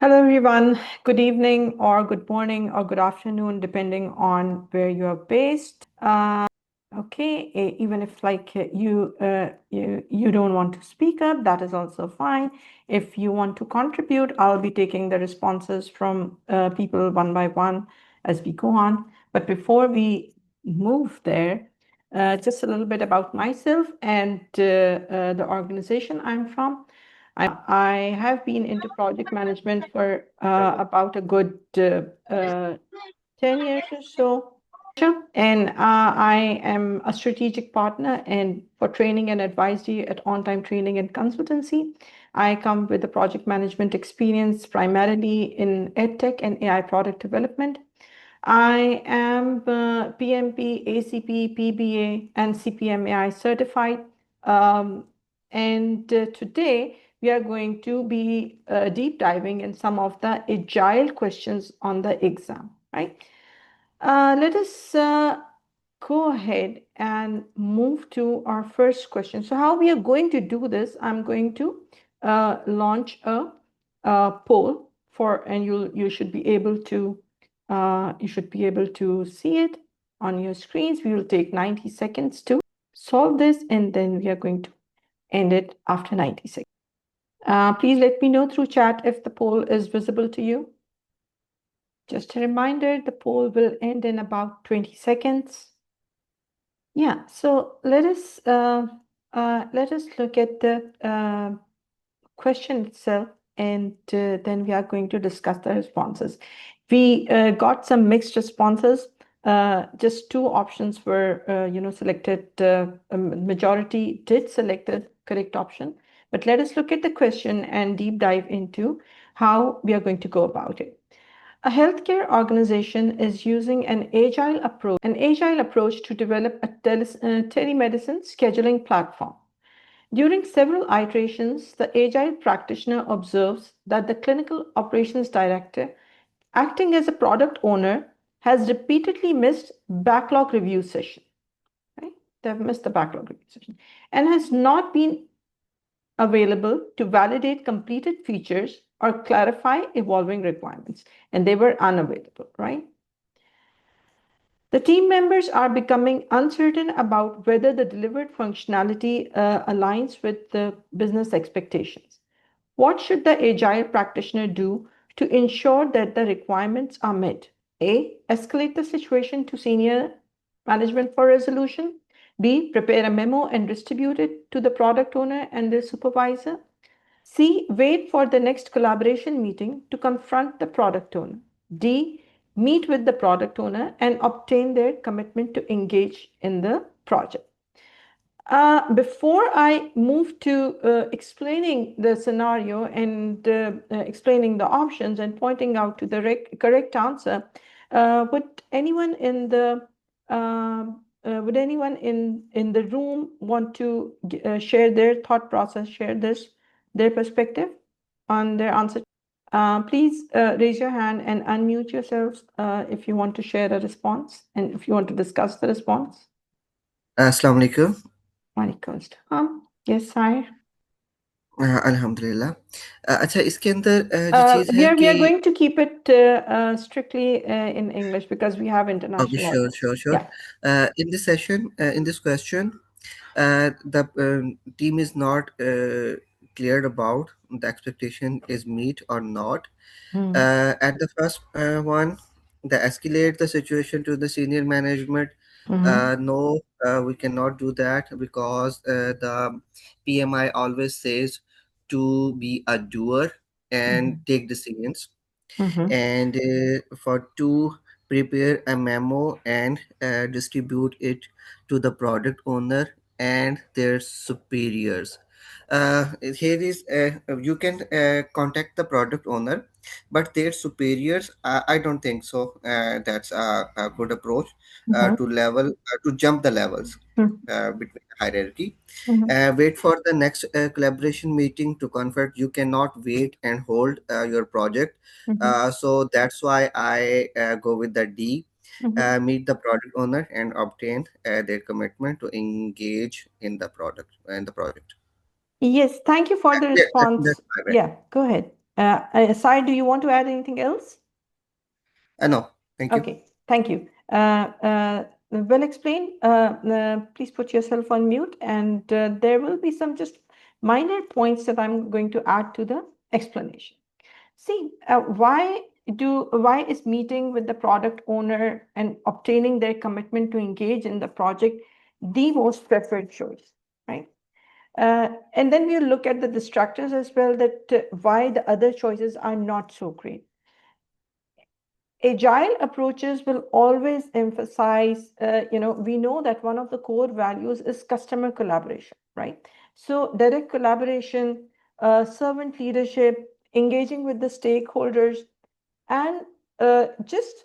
Hello, everyone. Good evening, or good morning, or good afternoon, depending on where you are based. Okay, even if you don't want to speak up, that is also fine. If you want to contribute, I'll be taking the responses from people one by one as we go on. But before we move there, just a little bit about myself and the organization I'm from. I have been into project management for about a good 10 years or so. And I am a strategic partner and for training and advisory at On Time Training and Consultancy. I come with a project management experience primarily in EdTech and AI product development. I am PMP, ACP, PBA, and CPMAI certified. And today we are going to be deep diving in some of the agile questions on the exam, right? Let us go ahead and move to our first question. So how we are going to do this, I'm going to launch a poll and you should be able to see it on your screens. We will take 90 seconds to solve this, and then we are going to end it after 90 seconds. Please let me know through chat if the poll is visible to you. Just a reminder, the poll will end in about 20 seconds. Yeah, so let us look at the question itself, and then we are going to discuss the responses. We got some mixed responses. Just two options were selected. Majority did select the correct option. But let us look at the question and deep dive into how we are going to go about it. A healthcare organization is using an agile approach to develop a telemedicine scheduling platform. During several iterations, the agile practitioner observes that the clinical operations director, acting as a product owner, has repeatedly missed backlog review session. Right? They've missed the backlog review session and has not been available to validate completed features or clarify evolving requirements, and they were unavailable, right? The team members are becoming uncertain about whether the delivered functionality aligns with the business expectations. What should the agile practitioner do to ensure that the requirements are met? A. Escalate the situation to senior management for resolution. B. Prepare a memo and distribute it to the product owner and their supervisor. C. Wait for the next collaboration meeting to confront the product owner. D. Meet with the product owner and obtain their commitment to engage in the project. Before I move to explaining the scenario and explaining the options and pointing out to the correct answer, would anyone in the room want to share their thought process, share their perspective on their answer? Please raise your hand and unmute yourselves if you want to share a response and if you want to discuss the response. Assalamu alaikum. Yes, hi. अल्हम्दुलिल्लाह. अच्छा इसके अंदर जो चीज़ है we are कि going to keep it strictly in English because we have okay, international sure. audience. Yeah. In this session, in this question, the team is not clear about the expectation is meet or not. At the first one, the escalate the situation to the senior management. No, we cannot do that because the PMI always says to be a doer and take decisions. And for to prepare a memo and distribute it to the product owner and their superiors. Here is you can contact the product owner, but their superiors, I don't think so. That's a good approach to jump the levels between hierarchy. Wait for the next collaboration meeting to convert. You cannot wait and hold your project. So that's why I go with the D. Meet the product owner and obtain their commitment to engage in the product and the project. Yes, thank you for the That's response. my way. Yeah, go ahead. Sai, do you want to add anything else? No, thank you. Okay, thank you. Well explained. Please put yourself on mute, and there will be some just minor points that I'm going to add to the explanation. See, why is meeting with the product owner and obtaining their commitment to engage in the project the most preferred choice, right? And then we'll look at the distractors as well, that why the other choices are not so great. Agile approaches will always emphasize, we know that one of the core values is customer collaboration, right? So direct collaboration, servant leadership, engaging with the stakeholders, and just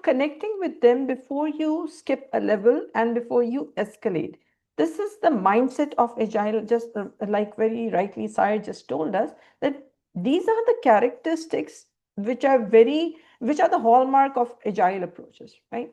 connecting with them before you skip a level and before you escalate. This is the mindset of agile, just like very rightly Sire just told us, that these are the characteristics which are the hallmark of agile approaches, right?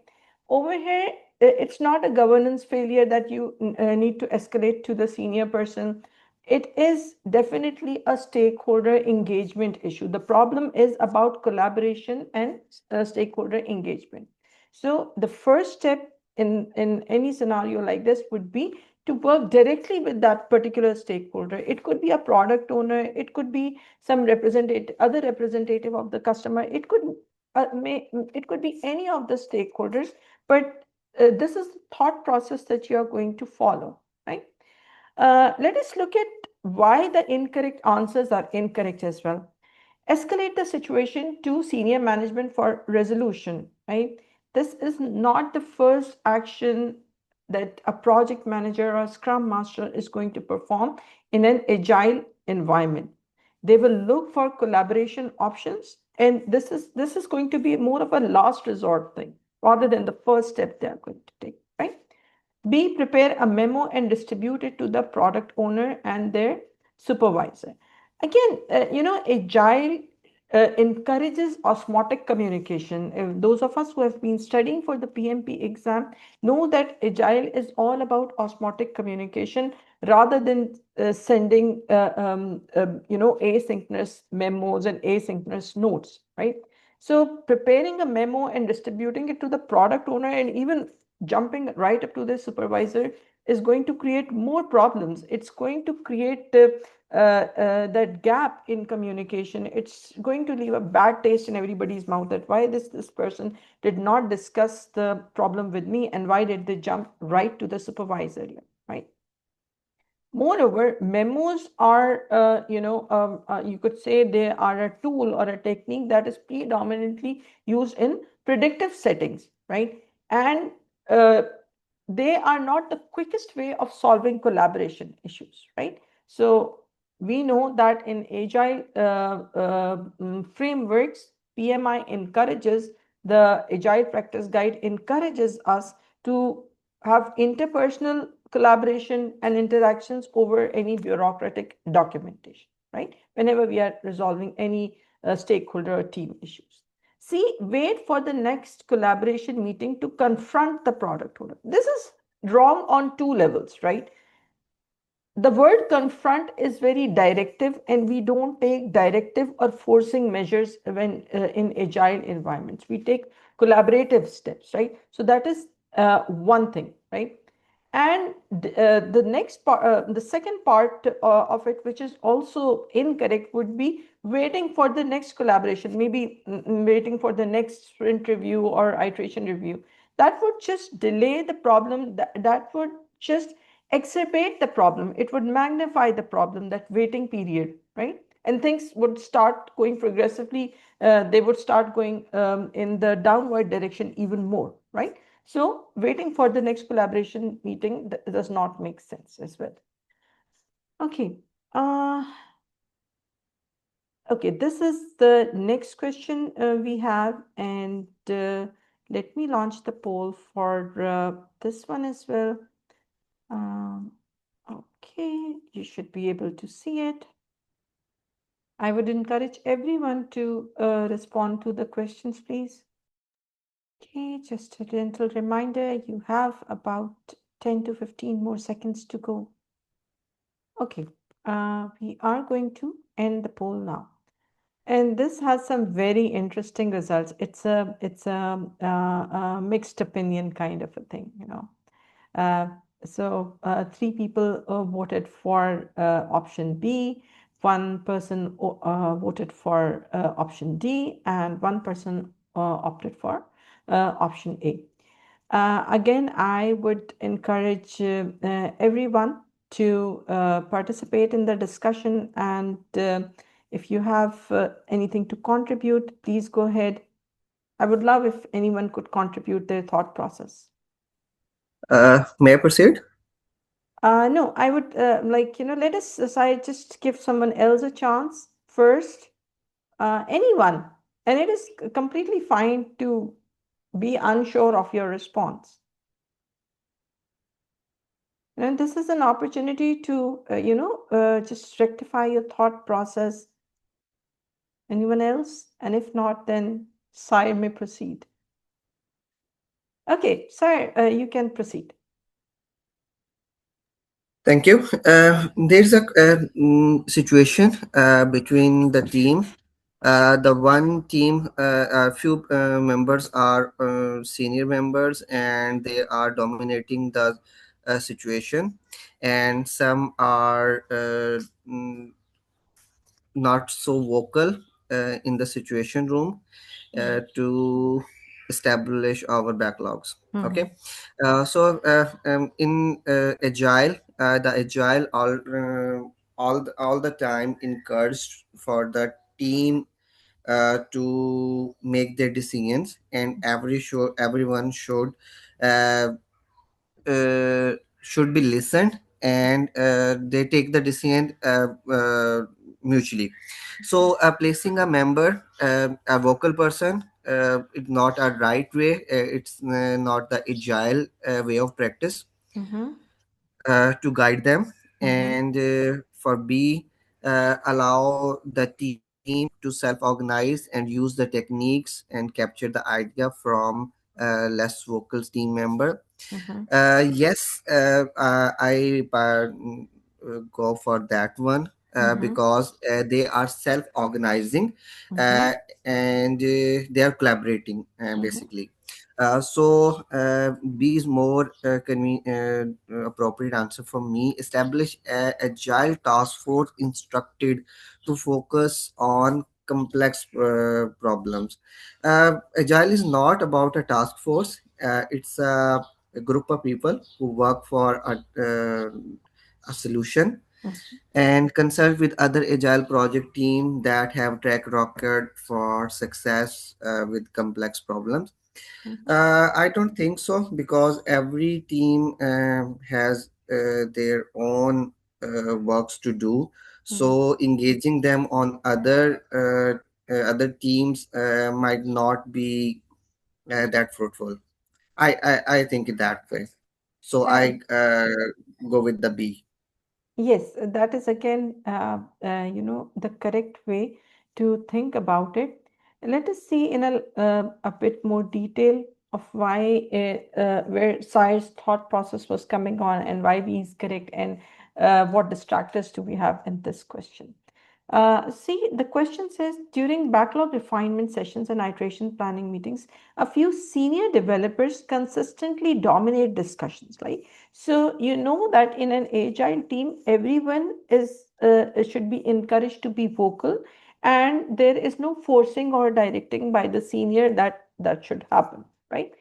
Over here, it's not a governance failure that you need to escalate to the senior person. It is definitely a stakeholder engagement issue. The problem is about collaboration and stakeholder engagement. So the first step in any scenario like this would be to work directly with that particular stakeholder. It could be a product owner, it could be some other representative of the customer, it could be any of the stakeholders, but this is the thought process that you are going to follow, right? Let us look at why the incorrect answers are incorrect as well. Escalate the situation to senior management for resolution, right? This is not the first action that a project manager or scrum master is going to perform in an agile environment. They will look for collaboration options, and this is going to be more of a last resort thing rather than the first step they are going to take, right? B, prepare a memo and distribute it to the product owner and their supervisor. Again, Agile encourages osmotic communication. Those of us who have been studying for the PMP exam know that Agile is all about osmotic communication rather than sending, asynchronous memos and asynchronous notes, right? So preparing a memo and distributing it to the product owner and even jumping right up to the supervisor is going to create more problems. It's going to create that gap in communication. It's going to leave a bad taste in everybody's mouth, that why this person did not discuss the problem with me, and why did they jump right to the supervisor, right? Moreover, memos are, you could say they are a tool or a technique that is predominantly used in predictive settings, right? And they are not the quickest way of solving collaboration issues, right? So we know that in agile frameworks, PMI encourages, the Agile Practice Guide encourages us to have interpersonal collaboration and interactions over any bureaucratic documentation, right? Whenever we are resolving any stakeholder or team issues. See, wait for the next collaboration meeting to confront the product owner. This is wrong on two levels, right? The word confront is very directive, and we don't take directive or forcing measures when in agile environments. We take collaborative steps, right? So that is one thing, right? And the next part, the second part of it, which is also incorrect, would be waiting for the next collaboration, maybe waiting for the next sprint review or iteration review. That would just delay the problem. That would just exacerbate the problem. It would magnify the problem, that waiting period, right? And things would start going progressively. They would start going in the downward direction even more, right? So waiting for the next collaboration meeting does not make sense as well. Okay. Okay, this is the next question we have, and let me launch the poll for this one as well. Okay, you should be able to see it. I would encourage everyone to respond to the questions, please. Okay, just a gentle reminder, you have about 10 to 15 more seconds to go. Okay, we are going to end the poll now. And this has some very interesting results. It's a mixed opinion kind of a thing, you know. Uh, three people voted for option B, one person voted for option D, and one person opted for option A. Again, I would encourage everyone to participate in the discussion, and if you have anything to contribute, please go ahead. I would love if anyone could contribute their thought process. May I proceed? No, I would like, let us aside just give someone else a chance first, anyone. And it is completely fine to be unsure of your response. And this is an opportunity to, just rectify your thought process. Anyone else? And if not, then Sai may proceed. Okay, Sai, you can proceed. Thank you. There's a situation between the team. The one team, a few members are senior members, and they are dominating the situation, and some are not so vocal in the situation room to establish our backlogs. Okay, in agile, the agile all the time encouraged for the team to make their decisions, and everyone uh, should be listened, and they take the decision mutually. So placing a member, a vocal person, it's not a right way. It's not the agile way of practice Mm-hmm. to guide them. Mm-hmm. And for B, allow the team to self-organize and use the techniques and capture the idea from less vocal team member. Mm-hmm. Yes, I go for that one Mm-hmm. because they are self-organizing, Mm-hmm. uh, and they are collaborating Mm-hmm. basically. B is more appropriate answer for me. Establish a agile task force instructed to focus on complex problems. Agile is not about a task force. It's a group of people who work for a solution and consult with other agile project team that have track record for success with complex problems. Mm-hmm. I don't think so because every team has their own works to do. So engaging them on other teams might not be that fruitful. I think it that way. So Uh, I go with the B. Yes, that is again, the correct way to think about it. Let us see in a bit more detail of why, where Sai's thought process was coming on and why B is correct, and what distractors do we have in this question. See, the question says during backlog refinement sessions and iteration planning meetings, a few senior developers consistently dominate discussions. Like, so you know that in an agile team, everyone is should be encouraged to be vocal, and there is no forcing or directing by the senior that should happen, right?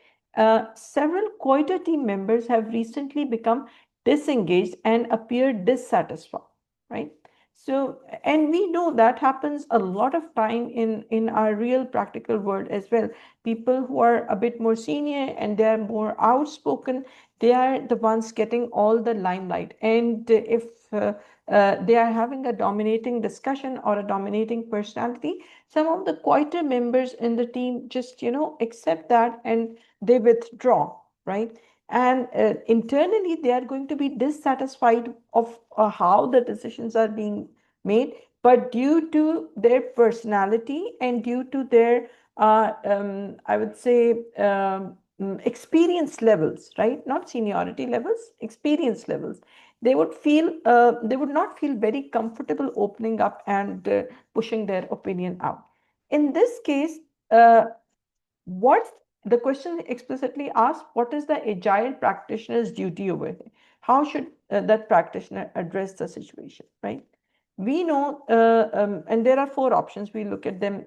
Several quieter team members have recently become disengaged and appear dissatisfied, right? So, and we know that happens a lot of time in our real practical world as well. People who are a bit more senior and they are more outspoken, they are the ones getting all the limelight. And if they are having a dominating discussion or a dominating personality, some of the quieter members in the team just, accept that and they withdraw, right? And internally they are going to be dissatisfied of how the decisions are being made, but due to their personality and due to their I would say experience levels, right? Not seniority levels, experience levels, they would not feel very comfortable opening up and pushing their opinion out. In this case, what the question explicitly asks, what is the agile practitioner's duty over here? How should that practitioner address the situation, right? We know, and there are four options. We look at them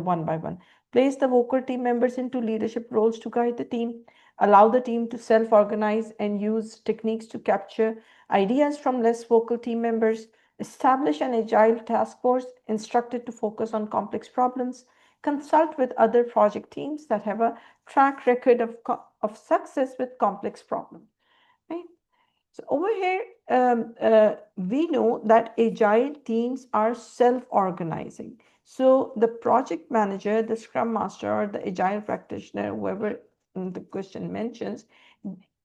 one by one. Place the vocal team members into leadership roles to guide the team. Allow the team to self-organize and use techniques to capture ideas from less vocal team members. Establish an agile task force instructed to focus on complex problems. Consult with other project teams that have a track record of success with complex problems. Right? So over here, we know that agile teams are self-organizing. So the project manager, the scrum master, or the agile practitioner, whoever the question mentions,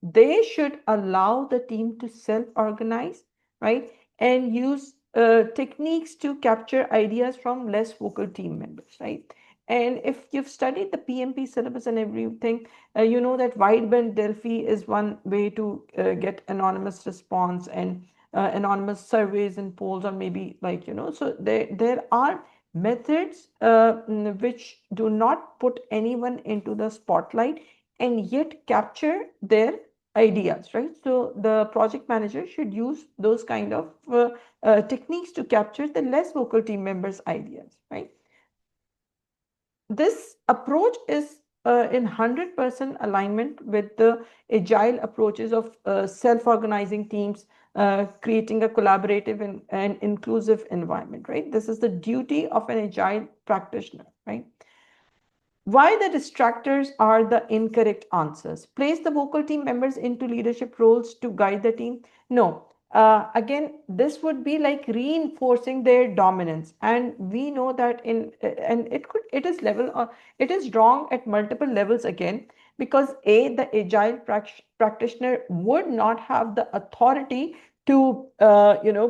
they should allow the team to self-organize, right? And use techniques to capture ideas from less vocal team members, right? And if you've studied the PMP syllabus and everything, you know that wideband Delphi is one way to get anonymous response and anonymous surveys and polls, or maybe like, so there are methods which do not put anyone into the spotlight and yet capture their ideas, right? So the project manager should use those kind of techniques to capture the less vocal team members' ideas, right? This approach is in 100% alignment with the agile approaches of self-organizing teams, creating a collaborative and inclusive environment, right? This is the duty of an agile practitioner, right? Why the distractors are the incorrect answers. Place the vocal team members into leadership roles to guide the team. No. Again, this would be like reinforcing their dominance, and we know that and it is wrong at multiple levels again, because the agile practitioner would not have the authority to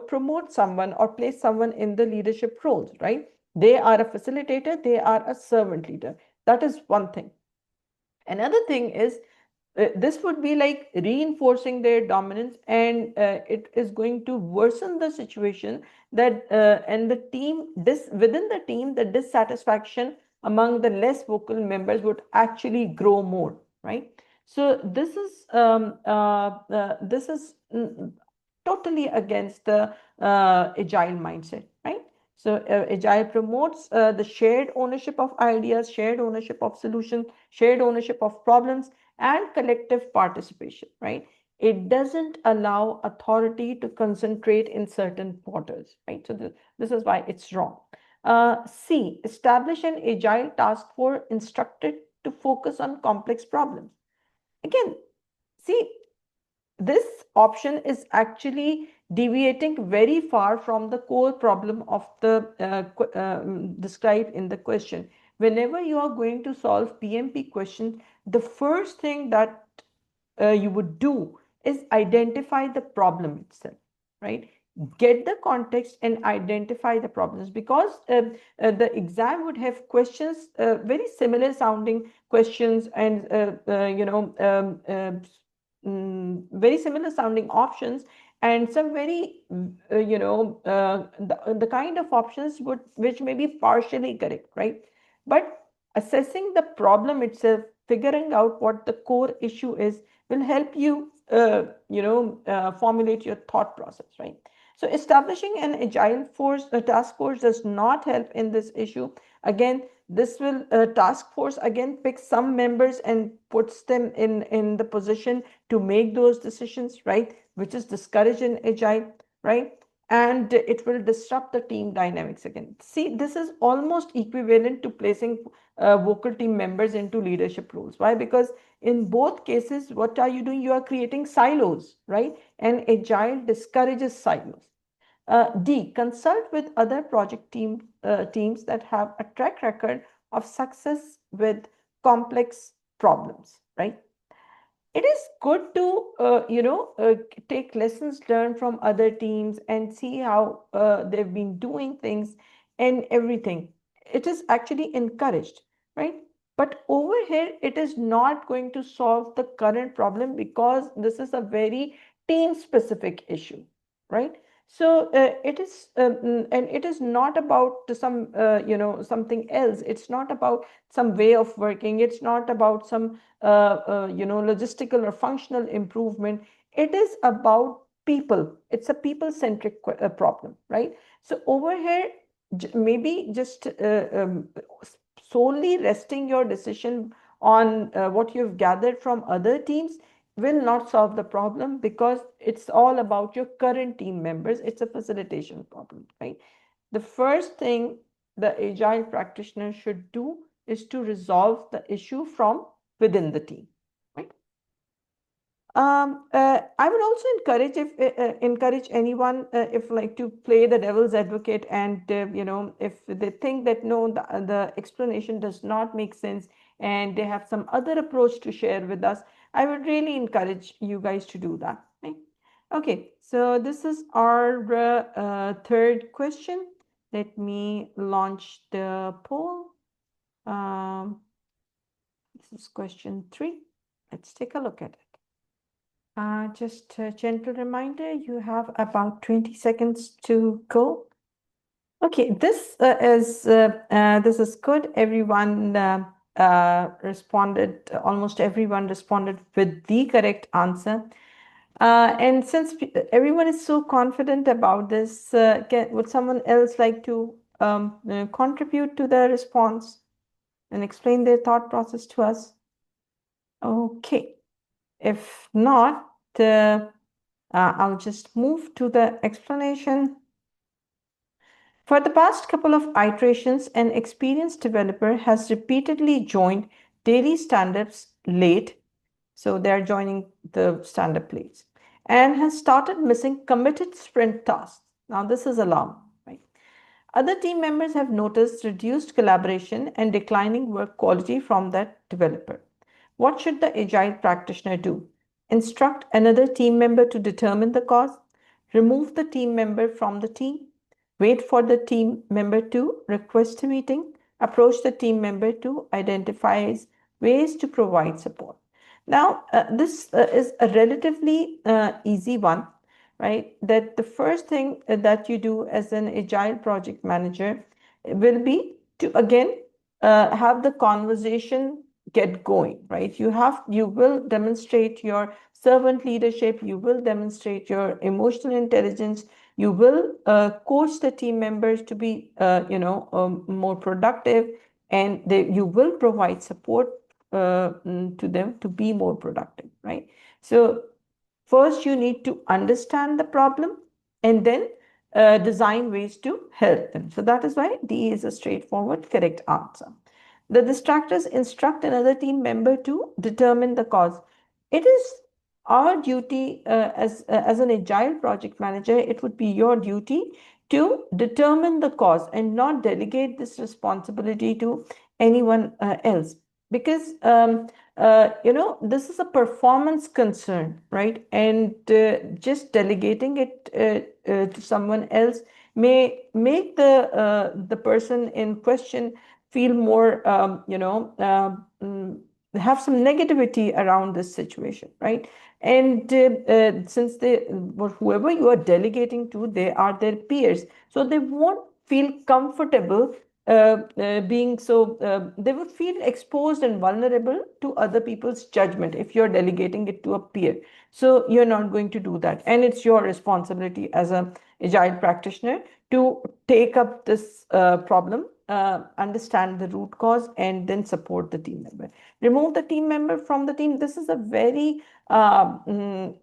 promote someone or place someone in the leadership roles, right? They are a facilitator, they are a servant leader. That is one thing. Another thing is, this would be like reinforcing their dominance, and it is going to worsen the situation that and the team within the team, the dissatisfaction among the less vocal members would actually grow more, right? So this is totally against the agile mindset, right? So agile promotes the shared ownership of ideas, shared ownership of solutions, shared ownership of problems, and collective participation, right? It doesn't allow authority to concentrate in certain quarters, right? So this is why it's wrong. C, establish an agile task force instructed to focus on complex problems. Again, see, this option is actually deviating very far from the core problem of the described in the question. Whenever you are going to solve PMP question, the first thing that you would do is identify the problem itself, right? Get the context and identify the problems, because the exam would have questions, very similar sounding questions, and very similar sounding options, and some very the kind of options which may be partially correct, right? But assessing the problem itself, figuring out what the core issue is, will help you formulate your thought process, right? So establishing an agile force, a task force, does not help in this issue. Again, this will task force again picks some members and puts them in the position to make those decisions, right? Which is discouraged in agile, right? And it will disrupt the team dynamics again. See, this is almost equivalent to placing vocal team members into leadership roles. Why? Because in both cases, what are you doing? You are creating silos, right? And agile discourages silos. D, consult with other project teams that have a track record of success with complex problems, right? It is good to take lessons learned from other teams and see how they've been doing things and everything. It is actually encouraged, right? But over here, it is not going to solve the current problem, because this is a very team specific issue, right? So it is, and it is not about some, something else. It's not about some way of working. It's not about some, logistical or functional improvement. It is about people. It's a people-centric problem, right? So over here, maybe just solely resting your decision on what you've gathered from other teams will not solve the problem, because it's all about your current team members. It's a facilitation problem, right? The first thing the agile practitioner should do is to resolve the issue from within the team, right? I would also encourage anyone, if like, to play the devil's advocate, and if they think that no, the explanation does not make sense and they have some other approach to share with us, I would really encourage you guys to do that. Right? Okay, so this is our third question. Let me launch the poll. This is question 3. Let's take a look at it. Just a gentle reminder, you have about 20 seconds to go. Okay, this is good. Everyone responded, almost everyone responded with the correct answer. And since everyone is so confident about this, would someone else like to contribute to the response and explain their thought process to us? Okay, if not, I'll just move to the explanation. For the past couple of iterations, an experienced developer has repeatedly joined daily stand-ups late, so they're joining the stand-up late, and has started missing committed sprint tasks. Now, this is alarming, right? Other team members have noticed reduced collaboration and declining work quality from that developer. What should the agile practitioner do? Instruct another team member to determine the cause, remove the team member from the team, wait for the team member to request a meeting, approach the team member to identify ways to provide support. Now, this is a relatively easy one, right? That the first thing that you do as an agile project manager will be to, again, have the conversation get going, right? You will demonstrate your servant leadership, you will demonstrate your emotional intelligence, you will coach the team members to be more productive, and you will provide support to them to be more productive, right? So first you need to understand the problem, and then design ways to help them. So that is why D is a straightforward correct answer. The distractors instruct another team member to determine the cause. It is our duty, as an agile project manager, it would be your duty to determine the cause and not delegate this responsibility to anyone else, because this is a performance concern, right? And just delegating it to someone else may make the person in question feel more, have some negativity around this situation, right? And since whoever you are delegating to, they are their peers, so they won't feel comfortable being so, they would feel exposed and vulnerable to other people's judgment if you're delegating it to a peer. So you're not going to do that, and it's your responsibility as a agile practitioner to take up this problem, understand the root cause, and then support the team member. Remove the team member from the team. This is a very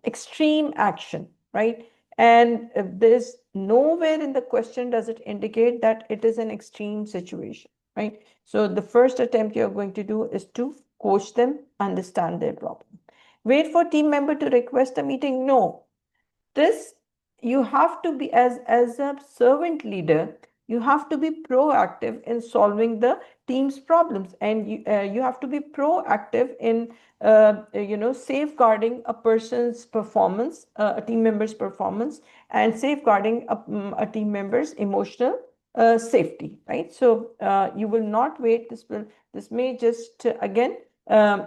extreme action, right? And there's nowhere in the question does it indicate that it is an extreme situation, right? So the first attempt you're going to do is to coach them, understand their problem. Wait for team member to request a meeting. No, this, you have to be, as a servant leader, you have to be proactive in solving the team's problems, and you have to be proactive in safeguarding a person's performance, a team member's performance, and safeguarding a team member's emotional safety, right? So you will not wait. This may just again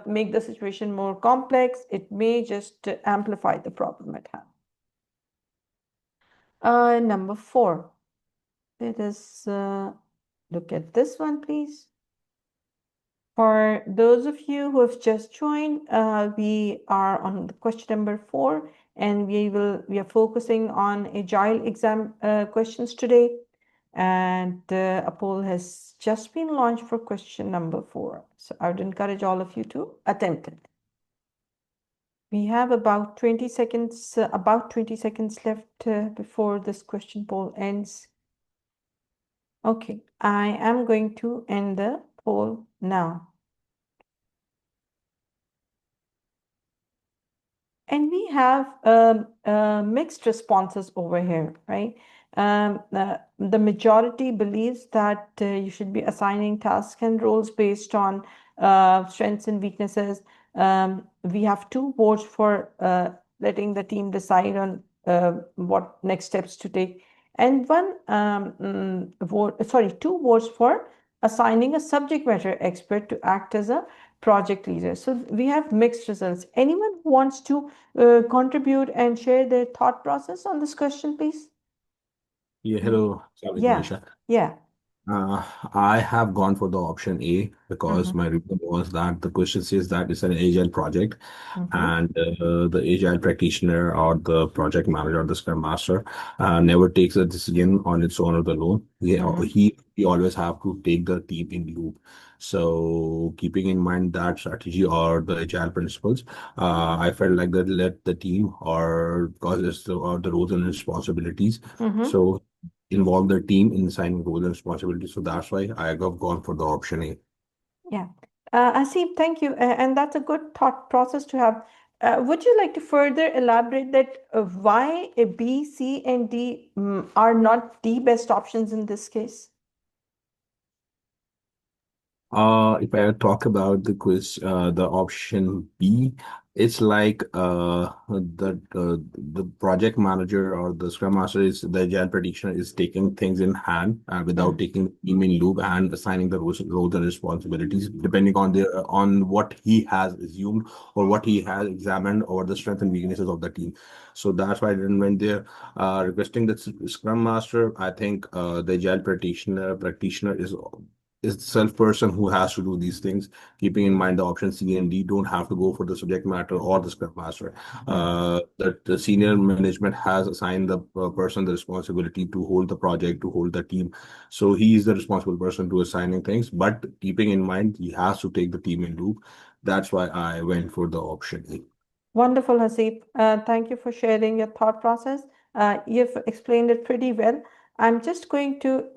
make the situation more complex. It may just amplify the problem at hand. Number 4. Let us look at this one, please. For those of you who have just joined, we are on the question number 4, and we are focusing on agile exam questions today. And a poll has just been launched for question number 4. So I would encourage all of you to attempt it. We have about 20 seconds left before this question poll ends. Okay, I am going to end the poll now. And we have mixed responses over here, right? The majority believes that you should be assigning tasks and roles based on strengths and weaknesses. We have 2 votes for letting the team decide on what next steps to take, and 2 votes for assigning a subject matter expert to act as a project leader. So we have mixed results. Anyone who wants to contribute and share their thought process on this question, please? Yeah, hello. Yeah. I have gone for the option A because my reason was that the question says that it's an agile project, and the agile practitioner or the project manager or the scrum master never takes a decision on its own or alone. He always have to take the team in loop. So keeping in mind that strategy or the agile principles, I felt like that let the team or because it's the roles and responsibilities. So involve the team in assigning roles and responsibilities. So that's why I have gone for the option A. Yeah. Aseem, thank you. And that's a good thought process to have. Would you like to further elaborate that why a B, C, and D are not the best options in this case? If I talk about the quiz, the option B, it's like the project manager or the scrum master is the agile practitioner is taking things in hand without taking the team in loop and assigning the roles and responsibilities depending on on what he has assumed or what he has examined or the strengths and weaknesses of the team. So that's why then when they're requesting the scrum master, I think the agile practitioner is the self person who has to do these things, keeping in mind the option C and D don't have to go for the subject matter or the scrum master. That the senior management has assigned the person the responsibility to hold the project, to hold the team. So he is the responsible person to assigning things, but keeping in mind he has to take the team in loop. That's why I went for the option A. Wonderful, Hasib. Thank you for sharing your thought process. You've explained it pretty well. I'm just going to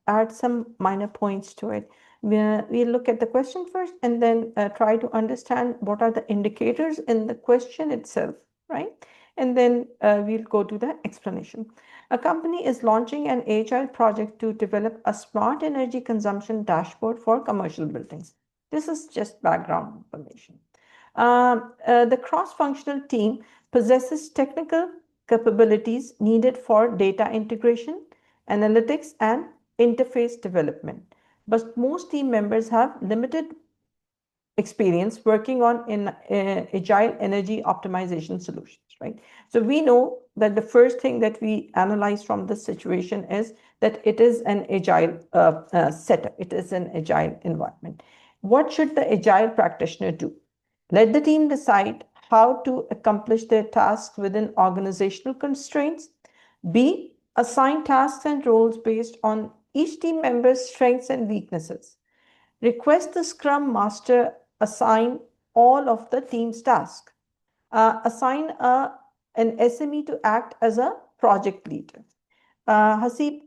add some minor points to it. We'll look at the question first and then try to understand what are the indicators in the question itself, right? And then we'll go to the explanation. A company is launching an agile project to develop a smart energy consumption dashboard for commercial buildings. This is just background information. The cross-functional team possesses technical capabilities needed for data integration, analytics, and interface development. But most team members have limited experience working on agile energy optimization solutions, right? So we know that the first thing that we analyze from this situation is that it is an agile setup. It is an agile environment. What should the agile practitioner do? Let the team decide how to accomplish their tasks within organizational constraints. B, assign tasks and roles based on each team member's strengths and weaknesses. Request the Scrum Master assign all of the team's tasks. Assign an SME to act as a project leader. Hasib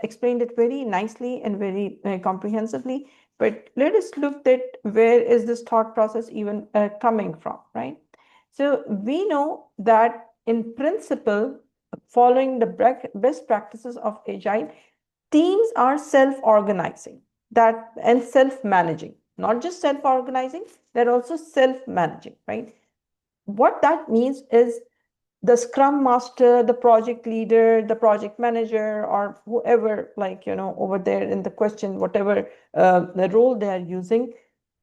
explained it very nicely and very comprehensively, but let us look at where is this thought process even coming from, right? So we know that in principle, following the best practices of Agile, teams are self-organizing and self-managing, not just self-organizing, they're also self-managing, right? What that means is the scrum master, the project leader, the project manager, or whoever, over there in the question, whatever the role they are using,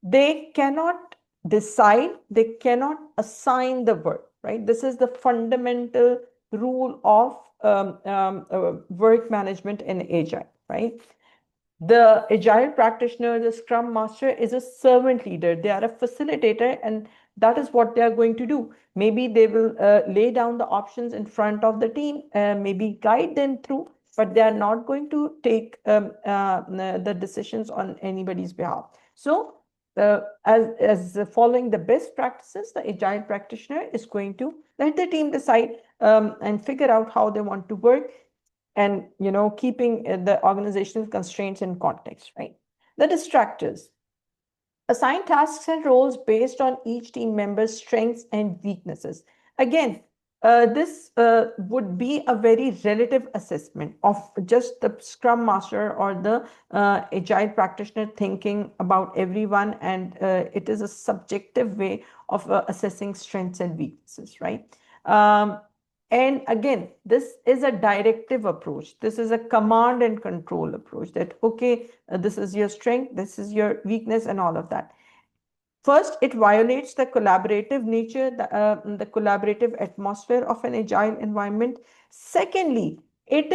they cannot decide, they cannot assign the work, right? This is the fundamental rule of work management in Agile, right? The Agile practitioner, the Scrum Master, is a servant leader. They are a facilitator, and that is what they are going to do. Maybe they will lay down the options in front of the team, maybe guide them through, but they are not going to take the decisions on anybody's behalf. So, as following the best practices, the Agile practitioner is going to let the team decide and figure out how they want to work, and keeping the organizational constraints in context, right? The distractors: assign tasks and roles based on each team member's strengths and weaknesses. Again, this would be a very relative assessment of just the Scrum Master or the Agile practitioner thinking about everyone, and it is a subjective way of assessing strengths and weaknesses, right? And again, this is a directive approach. This is a command and control approach that, okay, this is your strength, this is your weakness, and all of that. First, it violates the collaborative nature, the collaborative atmosphere of an agile environment. Secondly, it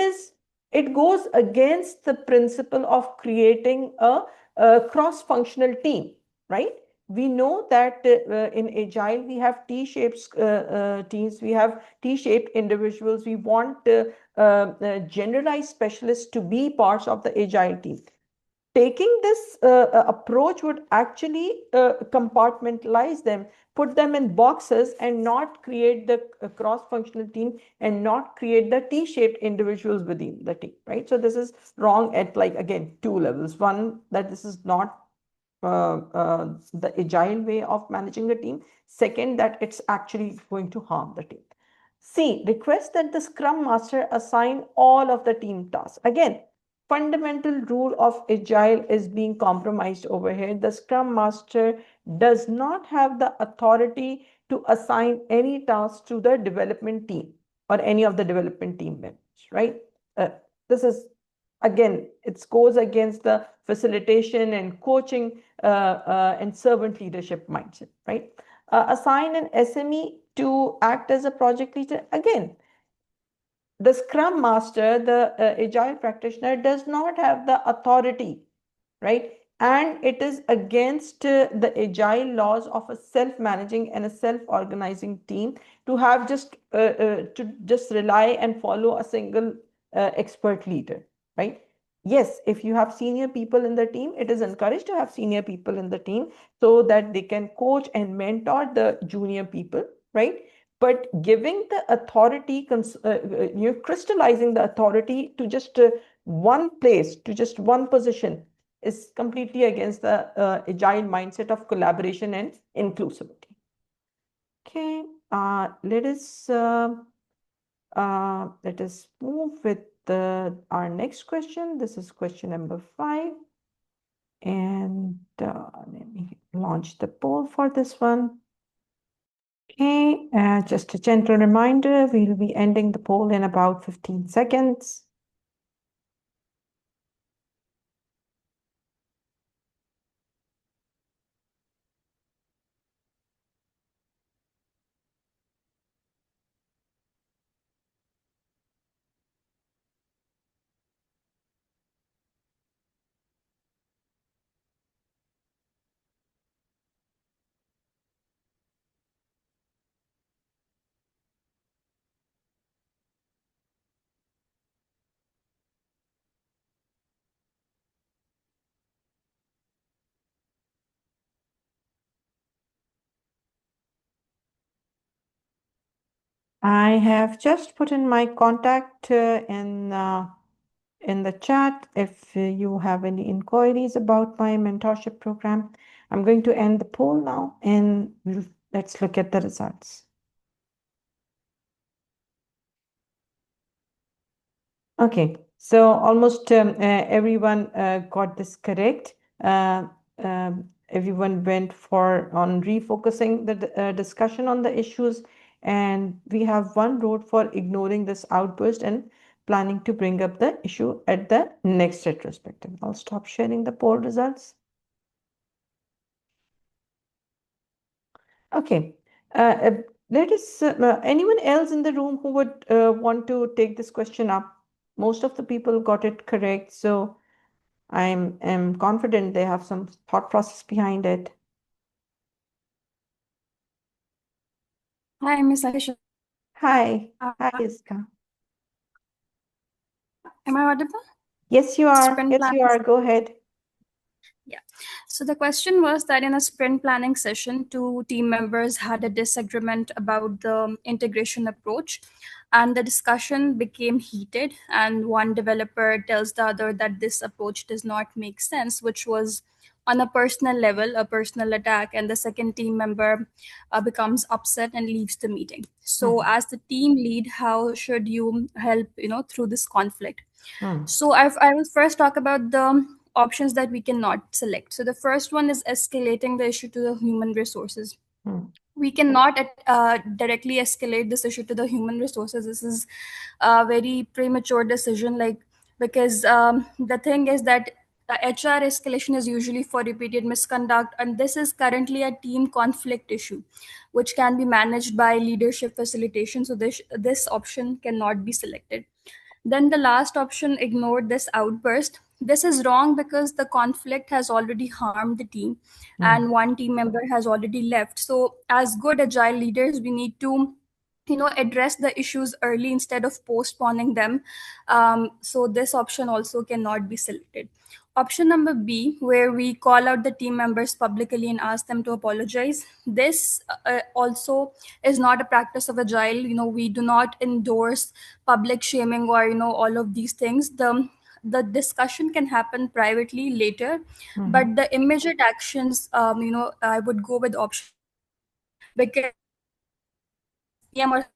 goes against the principle of creating a cross-functional team, right? We know that in agile we have T-shaped teams, we have T-shaped individuals. We want generalized specialists to be parts of the agile team. Taking this approach would actually compartmentalize them, put them in boxes, and not create the cross-functional team, and not create the T-shaped individuals within the team, right? So this is wrong at, like, again, two levels. One, that this is not the agile way of managing a team. Second, that it's actually going to harm the team. C, request that the Scrum Master assign all of the team tasks. Again, fundamental rule of agile is being compromised over here. The Scrum Master does not have the authority to assign any tasks to the development team or any of the development team members, right? This is, again, it goes against the facilitation and coaching and servant leadership mindset, right? Assign an SME to act as a project leader. Again, the Scrum Master, the Agile practitioner, does not have the authority, right? And it is against the Agile laws of a self-managing and a self-organizing team to have to just rely and follow a single expert leader, right? Yes, if you have senior people in the team, it is encouraged to have senior people in the team so that they can coach and mentor the junior people, right? But giving the authority, you're crystallizing the authority to just one place, to just one position, is completely against the agile mindset of collaboration and inclusivity. Okay, let us move with our next question. This is question number 5. And let me launch the poll for this one. Okay, just a gentle reminder, we'll be ending the poll in about 15 seconds. I have just put in my contact in the chat if you have any inquiries about my mentorship program. I'm going to end the poll now, and let's look at the results. Okay, so almost everyone got this correct. Everyone went on refocusing the discussion on the issues, and we have one vote for ignoring this outburst and planning to bring up the issue at the next retrospective. I'll stop sharing the poll results. Okay. Let us, anyone else in the room who would want to take this question up? Most of the people got it correct, so am confident they have some thought process behind it. Hi, Miss Aisha. Hi. Hi, Iska. Am I audible? Yes, you are. Sprint Yes, planning. you are. Go ahead. Yeah. So the question was that in a sprint planning session, two team members had a disagreement about the integration approach, and the discussion became heated. And one developer tells the other that this approach does not make sense, which was on a personal level, a personal attack. And the second team member becomes upset and leaves the meeting. So, as the team lead, how should you help, through this conflict? So I will first talk about the options that we cannot select. So the first one is escalating the issue to the human resources. We cannot directly escalate this issue to the human resources. This is a very premature decision, like, because the thing is that HR escalation is usually for repeated misconduct, and this is currently a team conflict issue, which can be managed by leadership facilitation. So this option cannot be selected. Then the last option ignored this outburst. This is wrong because the conflict has already harmed the team and one team member has already left. So, as good agile leaders, we need to address the issues early instead of postponing them. So this option also cannot be selected. Option number B, where we call out the team members publicly and ask them to apologize. This also is not a practice of agile. We do not endorse public shaming or all of these things. The discussion can happen privately later, but the immediate actions, I would go with option number B, because as PM or CM,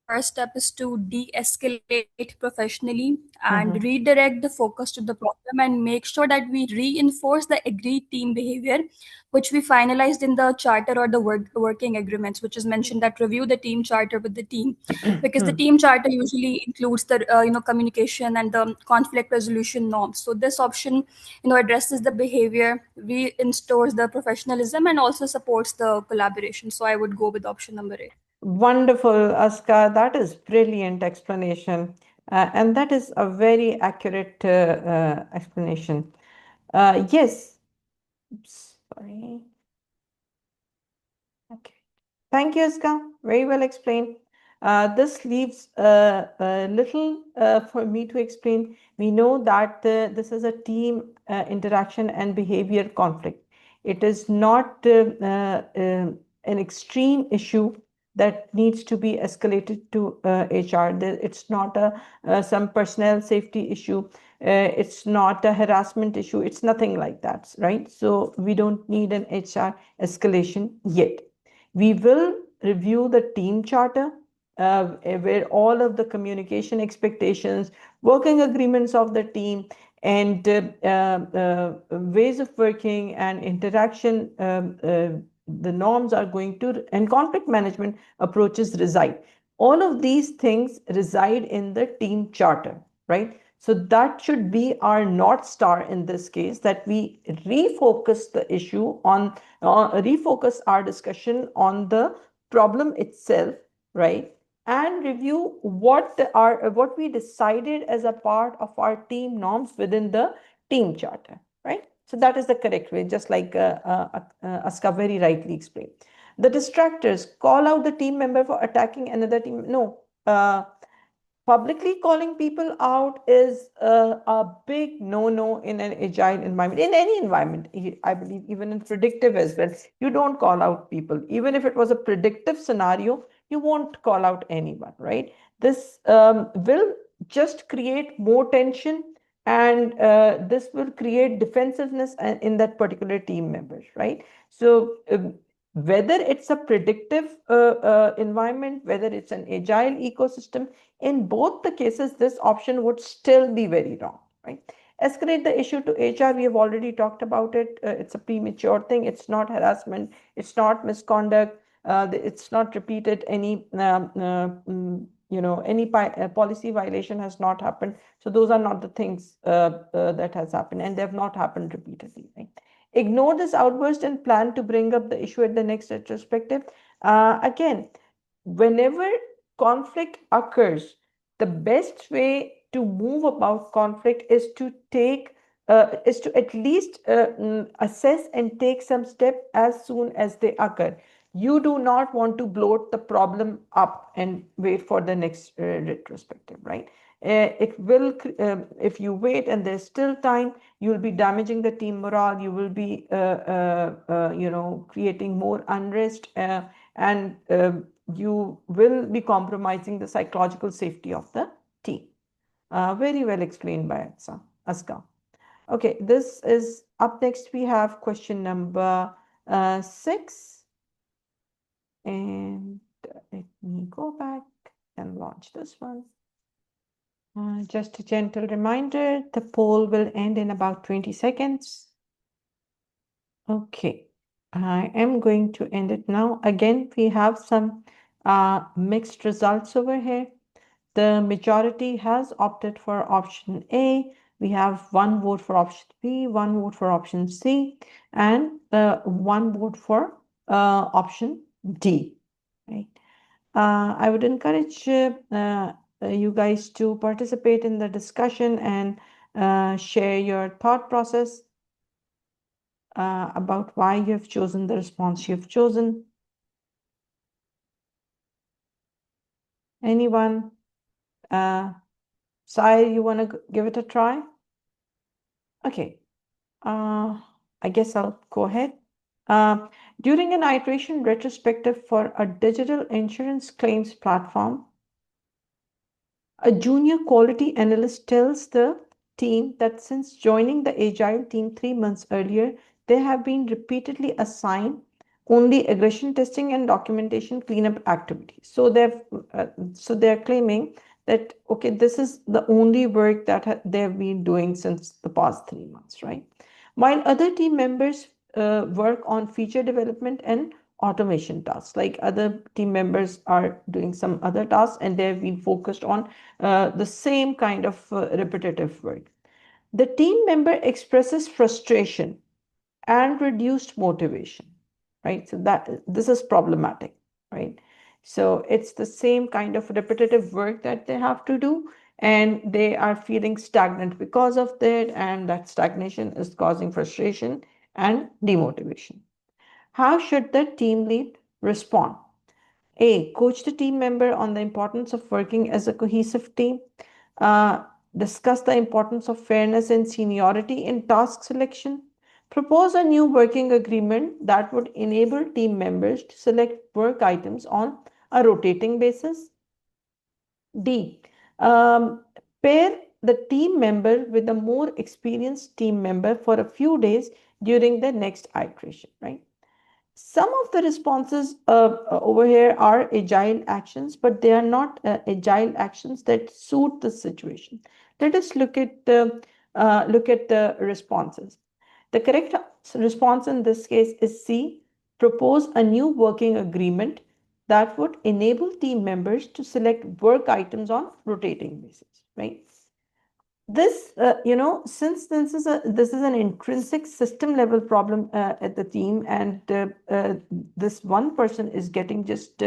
the first step is to de-escalate professionally and redirect the focus to the problem and make sure that we reinforce the agreed team behavior, which we finalized in the charter or the working agreements, which is mentioned that review the team charter with the team, because the team charter usually includes the communication and the conflict resolution norms. So this option addresses the behavior, reinstores the professionalism, and also supports the collaboration. So I would go with option number A. Wonderful, Aska. That is brilliant explanation. And that is a very accurate explanation. Yes. Oops, sorry. Okay. Thank you, Aska. Very well explained. This leaves a little for me to explain. We know that this is a team interaction and behavior conflict. It is not an extreme issue that needs to be escalated to HR. It's not some personnel safety issue. It's not a harassment issue. It's nothing like that, right? So we don't need an HR escalation yet. We will review the team charter where all of the communication expectations, working agreements of the team, and ways of working and interaction, the norms are going to, and conflict management approaches reside. All of these things reside in the team charter, right? So that should be our North Star in this case, that we refocus the issue on, refocus our discussion on the problem itself, right? And review what we decided as a part of our team norms within the team charter, right? So that is the correct way, just like Aska very rightly explained. The distractors, call out the team member for attacking another team. No, publicly calling people out is a big no-no in an agile environment, in any environment. I believe even in predictive as well, you don't call out people. Even if it was a predictive scenario, you won't call out anyone, right? This will just create more tension, and this will create defensiveness in that particular team members, right? So whether it's a predictive environment, whether it's an agile ecosystem, in both the cases, this option would still be very wrong, right? Escalate the issue to HR. We have already talked about it. It's a premature thing. It's not harassment. It's not misconduct. It's not repeated. Any any policy violation has not happened. So those are not the things that has happened, and they have not happened repeatedly. Right? Ignore this outburst and plan to bring up the issue at the next retrospective. Again, whenever conflict occurs, the best way to move about conflict is to at least assess and take some step as soon as they occur. You do not want to bloat the problem up and wait for the next retrospective, right? It will, if you wait and there's still time, you'll be damaging the team morale. You will be, creating more unrest, and you will be compromising the psychological safety of the team. Very well explained by Aska. Okay, this is up next. We have question number 6. And let me go back and launch this one. Just a gentle reminder, the poll will end in about 20 seconds. Okay, I am going to end it now. Again, we have some mixed results over here. The majority has opted for option A. We have 1 vote for option B, 1 vote for option C, and 1 vote for option D. Right. I would encourage you guys to participate in the discussion and share your thought process about why you have chosen the response you have chosen. Anyone? Sai, you want to give it a try? Okay. I guess I'll go ahead. During an iteration retrospective for a digital insurance claims platform, a junior quality analyst tells the team that since joining the Agile team 3 months earlier, they have been repeatedly assigned only aggression testing and documentation cleanup activities. So they're claiming that, okay, this is the only work that they've been doing since the past 3 months, right? While other team members work on feature development and automation tasks, like other team members are doing some other tasks and they've been focused on the same kind of repetitive work. The team member expresses frustration and reduced motivation, right? So this is problematic, right? So it's the same kind of repetitive work that they have to do, and they are feeling stagnant because of that, and that stagnation is causing frustration and demotivation. How should the team lead respond? A, coach the team member on the importance of working as a cohesive team. Discuss the importance of fairness and seniority in task selection. Propose a new working agreement that would enable team members to select work items on a rotating basis. D, pair the team member with a more experienced team member for a few days during the next iteration, right? Some of the responses over here are agile actions, but they are not agile actions that suit the situation. Let us look at the responses. The correct response in this case is C, propose a new working agreement that would enable team members to select work items on rotating basis, right? This, since this is an intrinsic system level problem at the team, and this one person is getting just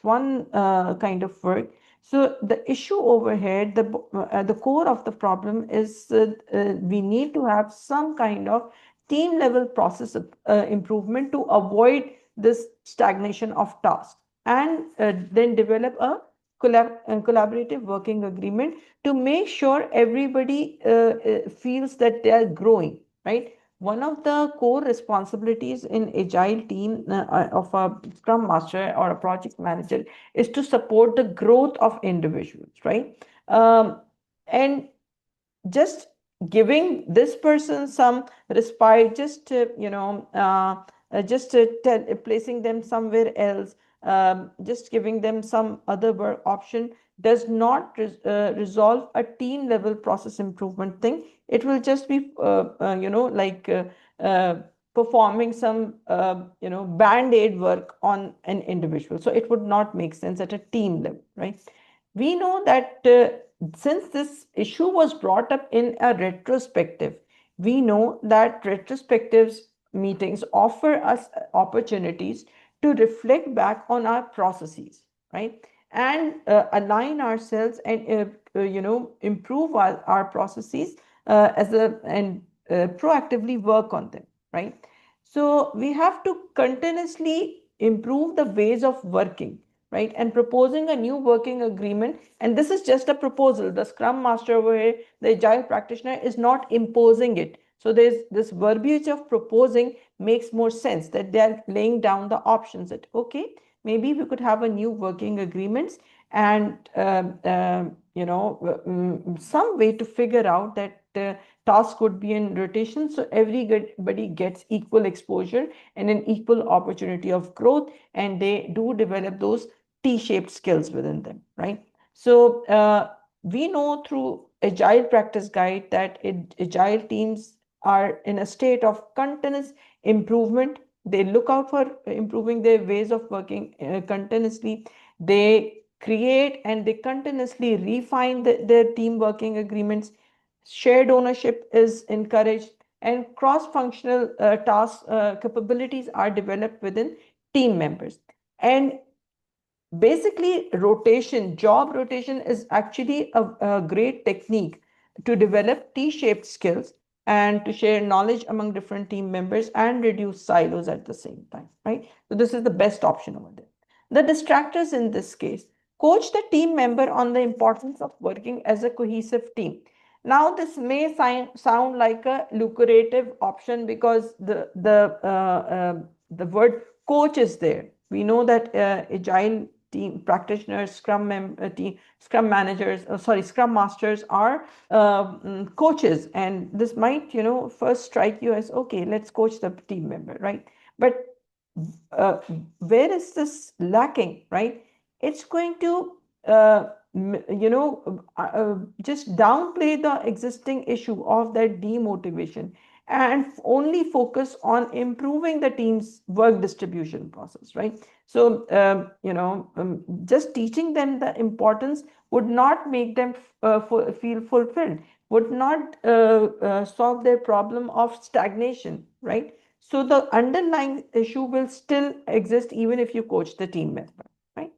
one kind of work. So the issue over here, the core of the problem is we need to have some kind of team level process improvement to avoid this stagnation of tasks, and then develop a collaborative working agreement to make sure everybody feels that they are growing, right? One of the core responsibilities in agile team of a scrum master or a project manager is to support the growth of individuals, right? And just giving this person some respite, placing them somewhere else, just giving them some other work option does not resolve a team level process improvement thing. It will just be performing some band-aid work on an individual. So it would not make sense at a team level, right? We know that since this issue was brought up in a retrospective, We know that retrospectives meetings offer us opportunities to reflect back on our processes, right? And align ourselves and improve our processes proactively work on them, right? So we have to continuously improve the ways of working, right? And proposing a new working agreement. And this is just a proposal. The Scrum Master over here, the Agile practitioner, is not imposing it. So there's this verbiage of proposing makes more sense, that they're laying down the options that, okay, maybe we could have a new working agreements and some way to figure out that task would be in rotation, so everybody gets equal exposure and an equal opportunity of growth, and they do develop those T-shaped skills within them, right? So we know through Agile Practice Guide that Agile teams are in a state of continuous improvement. They look out for improving their ways of working continuously. They create and they continuously refine their team working agreements. Shared ownership is encouraged, and cross-functional task capabilities are developed within team members. And basically, job rotation is actually a great technique to develop T-shaped skills and to share knowledge among different team members and reduce silos at the same time, right? So this is the best option over there. The distractors in this case: coach the team member on the importance of working as a cohesive team. Now, this may sound like a lucrative option because the word coach is there. We know that agile team practitioners, Scrum managers, Scrum masters are coaches, and this might, first strike you as, okay, let's coach the team member, right? But uh, where is this lacking, right? It's going to just downplay the existing issue of that demotivation and only focus on improving the team's work distribution process, right? So just teaching them the importance would not make them feel fulfilled, would not solve their problem of stagnation, right? So the underlying issue will still exist even if you coach the team member, right?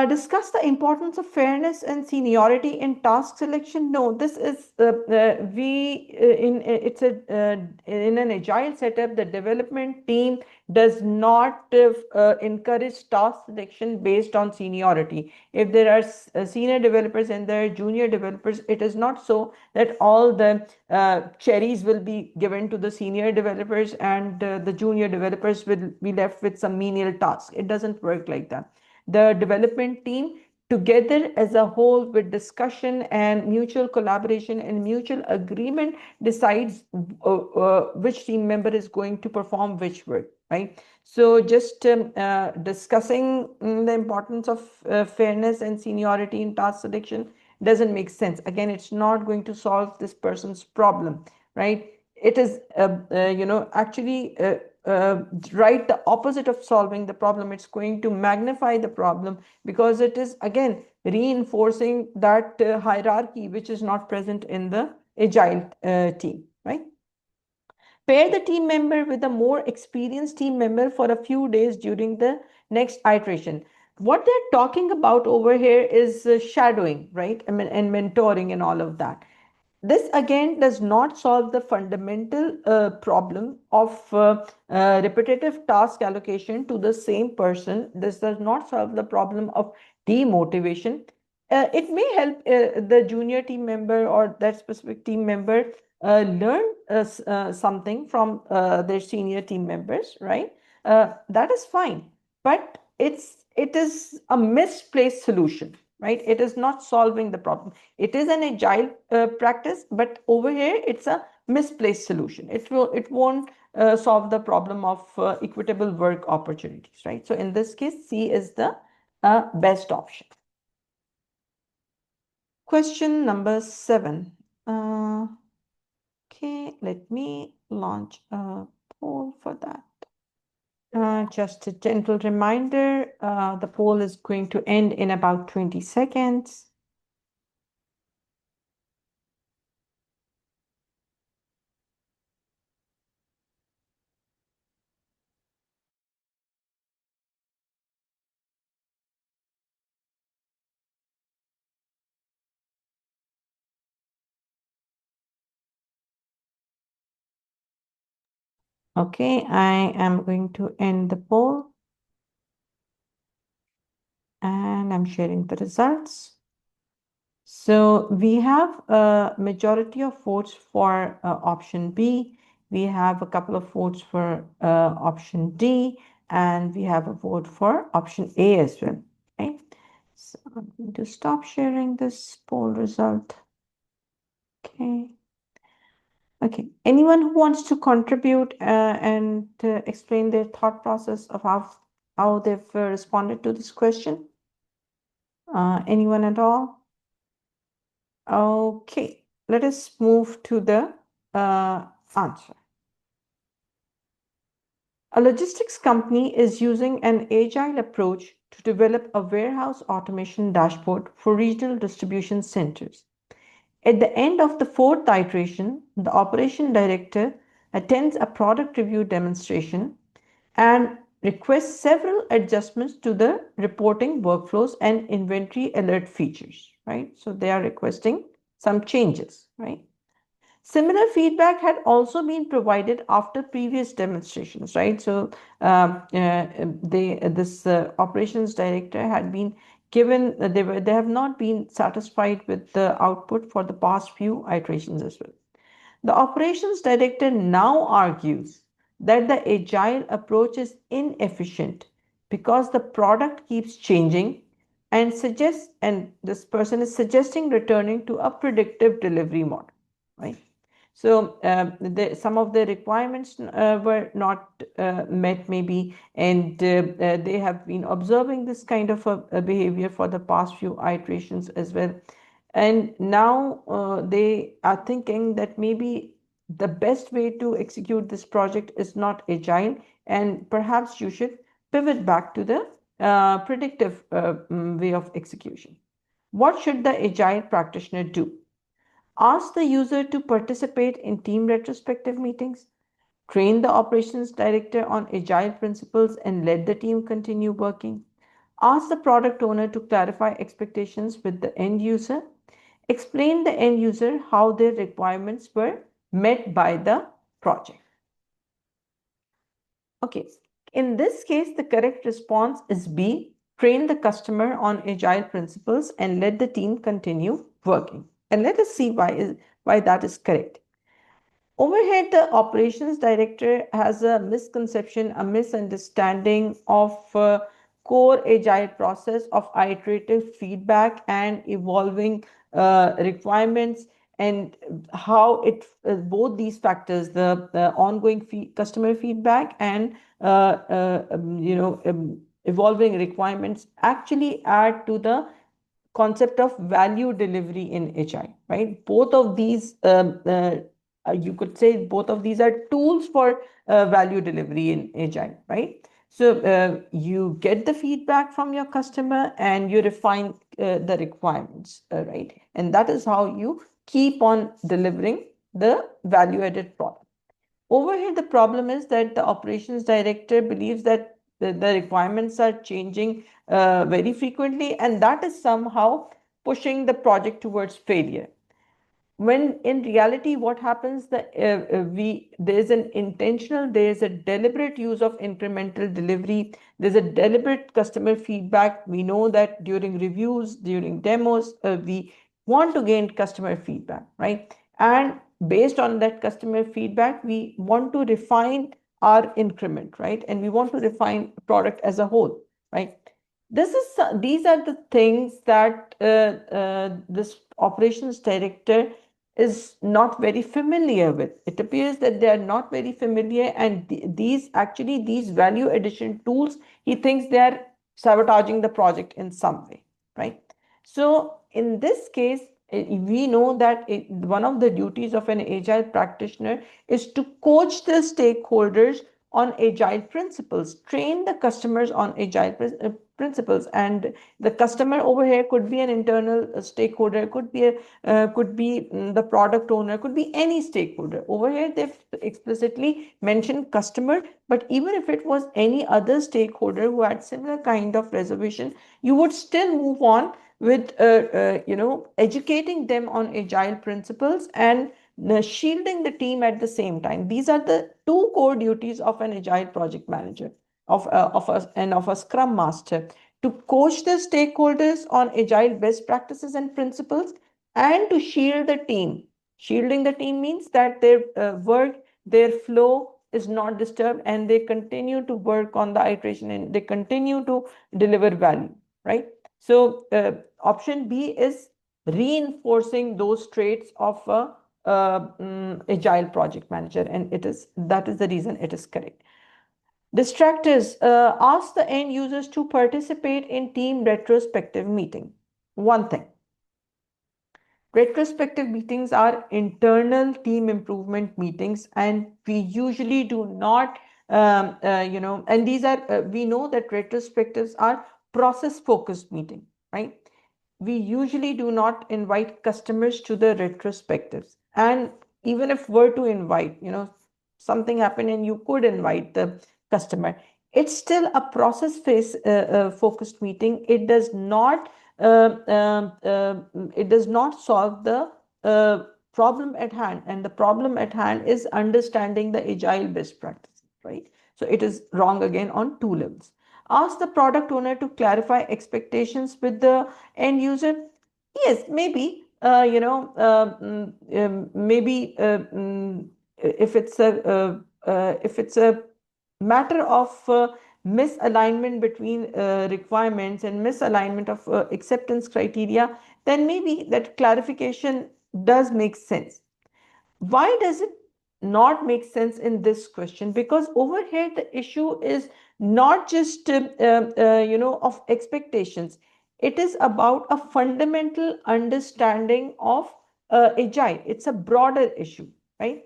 Discuss the importance of fairness and seniority in task selection. No, this is we in it's a in an agile setup. The development team does not encourage task selection based on seniority. If there are senior developers and there are junior developers, it is not so that all the cherries will be given to the senior developers and the junior developers will be left with some menial tasks. It doesn't work like that. The development team together as a whole, with discussion and mutual collaboration and mutual agreement, decides which team member is going to perform which work, right? So just discussing the importance of fairness and seniority in task selection doesn't make sense. Again, it's not going to solve this person's problem, right? It is actually right the opposite of solving the problem. It's going to magnify the problem because it is again reinforcing that hierarchy which is not present in the agile team, right? Pair the team member with a more experienced team member for a few days during the next iteration. What they're talking about over here is shadowing, right? I mean, and mentoring and all of that. This again does not solve the fundamental problem of repetitive task allocation to the same person. This does not solve the problem of demotivation. It may help the junior team member or that specific team member learn something from their senior team members, right? That is fine, but it is a misplaced solution, right? It is not solving the problem. It is an agile practice, but over here it's a misplaced solution. It won't solve the problem of equitable work opportunities, right? So in this case, C is the best option. Question number 7. Okay, let me launch a poll for that. Just a gentle reminder, the poll is going to end in about 20 seconds. Okay, I am going to end the poll and I'm sharing the results. So we have a majority of votes for option B. We have a couple of votes for option D, and we have a vote for option A as well. Okay, so I'm going to stop sharing this poll result. Okay. Okay. Anyone who wants to contribute and explain their thought process of how they've responded to this question? Anyone at all? Okay, let us move to the answer. A logistics company is using an agile approach to develop a warehouse automation dashboard for regional distribution centers. At the end of the fourth iteration, the operation director attends a product review demonstration and requests several adjustments to the reporting workflows and inventory alert features, right? So they are requesting some changes, right? Similar feedback had also been provided after previous demonstrations, right? So this operations director had been given, they have not been satisfied with the output for the past few iterations as well. The operations director now argues that the agile approach is inefficient because the product keeps changing and this person is suggesting returning to a predictive delivery model, right? So some of the requirements were not met maybe, and they have been observing this kind of a behavior for the past few iterations as well. And now they are thinking that maybe the best way to execute this project is not agile, and perhaps you should pivot back to the predictive way of execution. What should the agile practitioner do? Ask the user to participate in team retrospective meetings, train the operations director on agile principles and let the team continue working. Ask the product owner to clarify expectations with the end user. Explain the end user how their requirements were met by the project. Okay, in this case, the correct response is B. Train the customer on agile principles and let the team continue working. And let us see why that is correct. Overhead, the operations director has a misconception, a misunderstanding of core agile process of iterative feedback and evolving requirements, and how it both these factors, the ongoing customer feedback and evolving requirements, actually add to the concept of value delivery in HI, right? Both of these, you could say both of these are tools for value delivery in HI, right? So you get the feedback from your customer and you refine the requirements, right? And that is how you keep on delivering the value-added product. Over here, the problem is that the operations director believes that the requirements are changing very frequently, and that is somehow pushing the project towards failure. When in reality, what happens that there's a deliberate use of incremental delivery. There's a deliberate customer feedback. We know that during reviews, during demos, we want to gain customer feedback, right? And based on that customer feedback, we want to refine our increment, right? And we want to refine product as a whole, right? These are the things that this operations director is not very familiar with. It appears that they are not very familiar, and these value addition tools, he thinks they are sabotaging the project in some way, right? So in this case, we know that one of the duties of an agile practitioner is to coach the stakeholders on agile principles, train the customers on agile principles, and the customer over here could be an internal stakeholder, could be the product owner, could be any stakeholder. Over here they've explicitly mentioned customer, but even if it was any other stakeholder who had similar kind of reservation, you would still move on with educating them on agile principles and shielding the team at the same time. These are the two core duties of an agile project manager, of a scrum master, to coach the stakeholders on agile best practices and principles, and to shield the team. Shielding the team means that their work, their flow is not disturbed, and they continue to work on the iteration and they continue to deliver value, right? So option B is reinforcing those traits of a agile project manager, and that is the reason it is correct. Distractors, ask the end users to participate in team retrospective meeting. One thing, retrospective meetings are internal team improvement meetings, and we usually do not, and these are, we know that retrospectives are process focused meeting, right? We usually do not invite customers to the retrospectives. And even if were to invite, something happened and you could invite the customer, it's still a process focused meeting. It does not solve the problem at hand, and the problem at hand is understanding the agile best practices, right? So it is wrong again on two levels. Ask the product owner to clarify expectations with the end user. Yes, maybe, maybe if it's a matter of misalignment between requirements and misalignment of acceptance criteria, then maybe that clarification does make sense. Why does it not make sense in this question? Because over here the issue is not just of expectations. It is about a fundamental understanding of agile. It's a broader issue, right?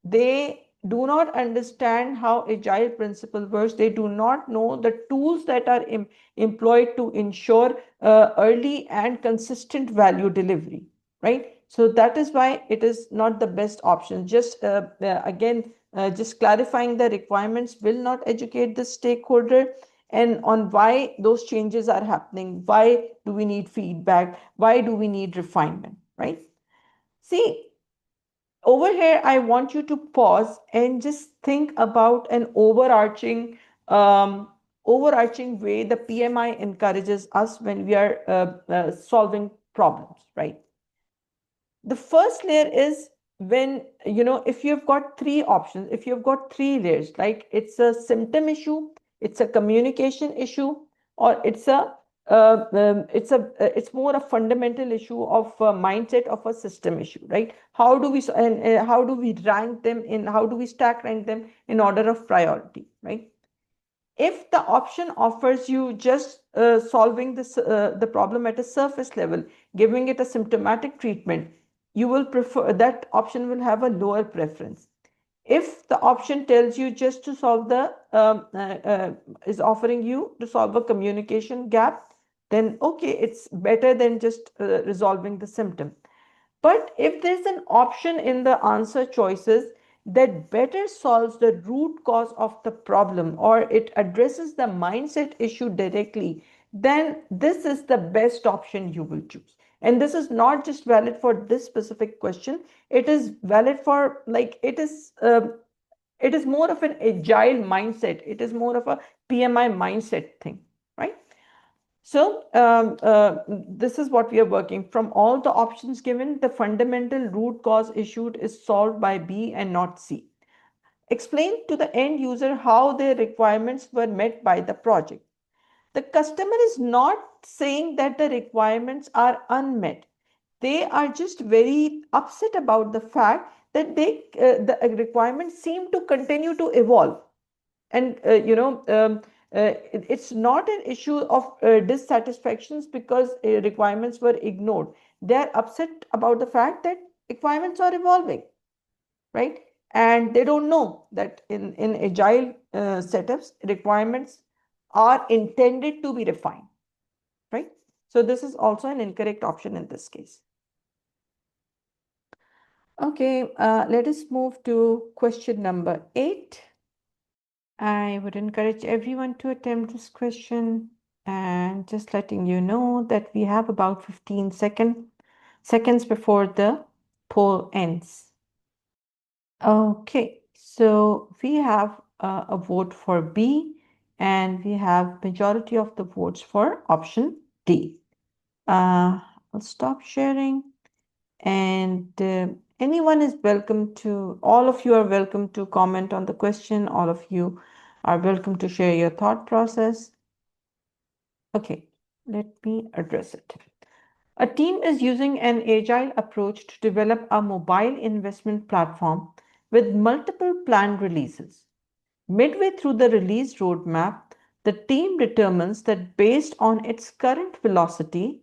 They do not understand how agile principle works. They do not know the tools that are employed to ensure early and consistent value delivery, right? So that is why it is not the best option. Just just clarifying the requirements will not educate the stakeholder and on why those changes are happening. Why do we need feedback? Why do we need refinement, right? See, over here, I want you to pause and just think about an overarching way the PMI encourages us when we are solving problems, right? The first layer is when, if you've got three options, if you've got three layers, like it's a symptom issue, it's a communication issue, or it's more a fundamental issue of a mindset of a system issue, right? How do we rank them how do we stack rank them in order of priority, right? If the option offers you just solving the problem at a surface level, giving it a symptomatic treatment, you will prefer that option, will have a lower preference. If the option tells you just to solve is offering you to solve a communication gap, then okay, it's better than just resolving the symptom. But if there's an option in the answer choices that better solves the root cause of the problem, or it addresses the mindset issue directly, then this is the best option you will choose. And this is not just valid for this specific question. It is valid for, like, it is more of an agile mindset. It is more of a PMI mindset thing, right? So this is what we are working. From all the options given, the fundamental root cause issued is solved by B and not C. Explain to the end user how their requirements were met by the project. The customer is not saying that the requirements are unmet. They are just very upset about the fact that the requirements seem to continue to evolve. And it's not an issue of dissatisfactions because requirements were ignored. They are upset about the fact that requirements are evolving, right? And they don't know that in agile setups, requirements are intended to be refined, right? So this is also an incorrect option in this case. Okay, let us move to question number 8. I would encourage everyone to attempt this question, and just letting you know that we have about 15 seconds before the poll ends. Okay, so we have a vote for B, and we have majority of the votes for option D. I'll stop sharing, and anyone is welcome to, all of you are welcome to comment on the question. All of you are welcome to share your thought process. Okay, let me address it. A team is using an agile approach to develop a mobile investment platform with multiple planned releases. Midway through the release roadmap, the team determines that based on its current velocity,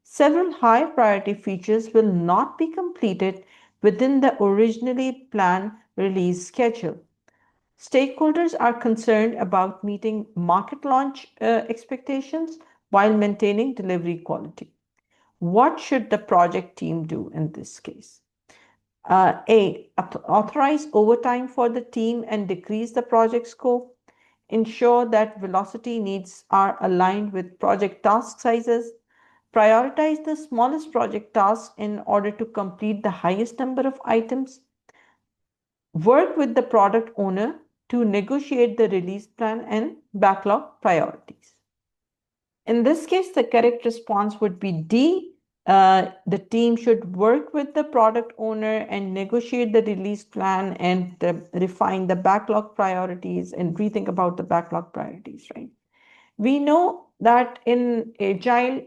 several high priority features will not be completed within the originally planned release schedule. Stakeholders are concerned about meeting market launch expectations while maintaining delivery quality. What should the project team do in this case? A. Authorize overtime for the team and decrease the project scope. Ensure that velocity needs are aligned with project task sizes. Prioritize the smallest project tasks in order to complete the highest number of items. Work with the product owner to negotiate the release plan and backlog priorities. In this case, the correct response would be D. The team should work with the product owner and negotiate the release plan and refine the backlog priorities and rethink about the backlog priorities, right? We know that in Agile,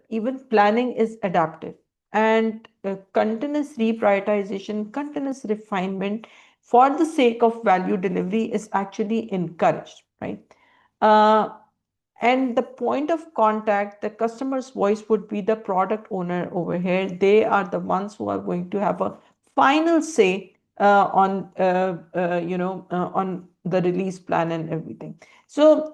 even planning is adaptive, and continuous reprioritization, continuous refinement for the sake of value delivery is actually encouraged, right? Uh, and the point of contact, the customer's voice would be the product owner over here. They are the ones who are going to have a final say on the release plan and everything. So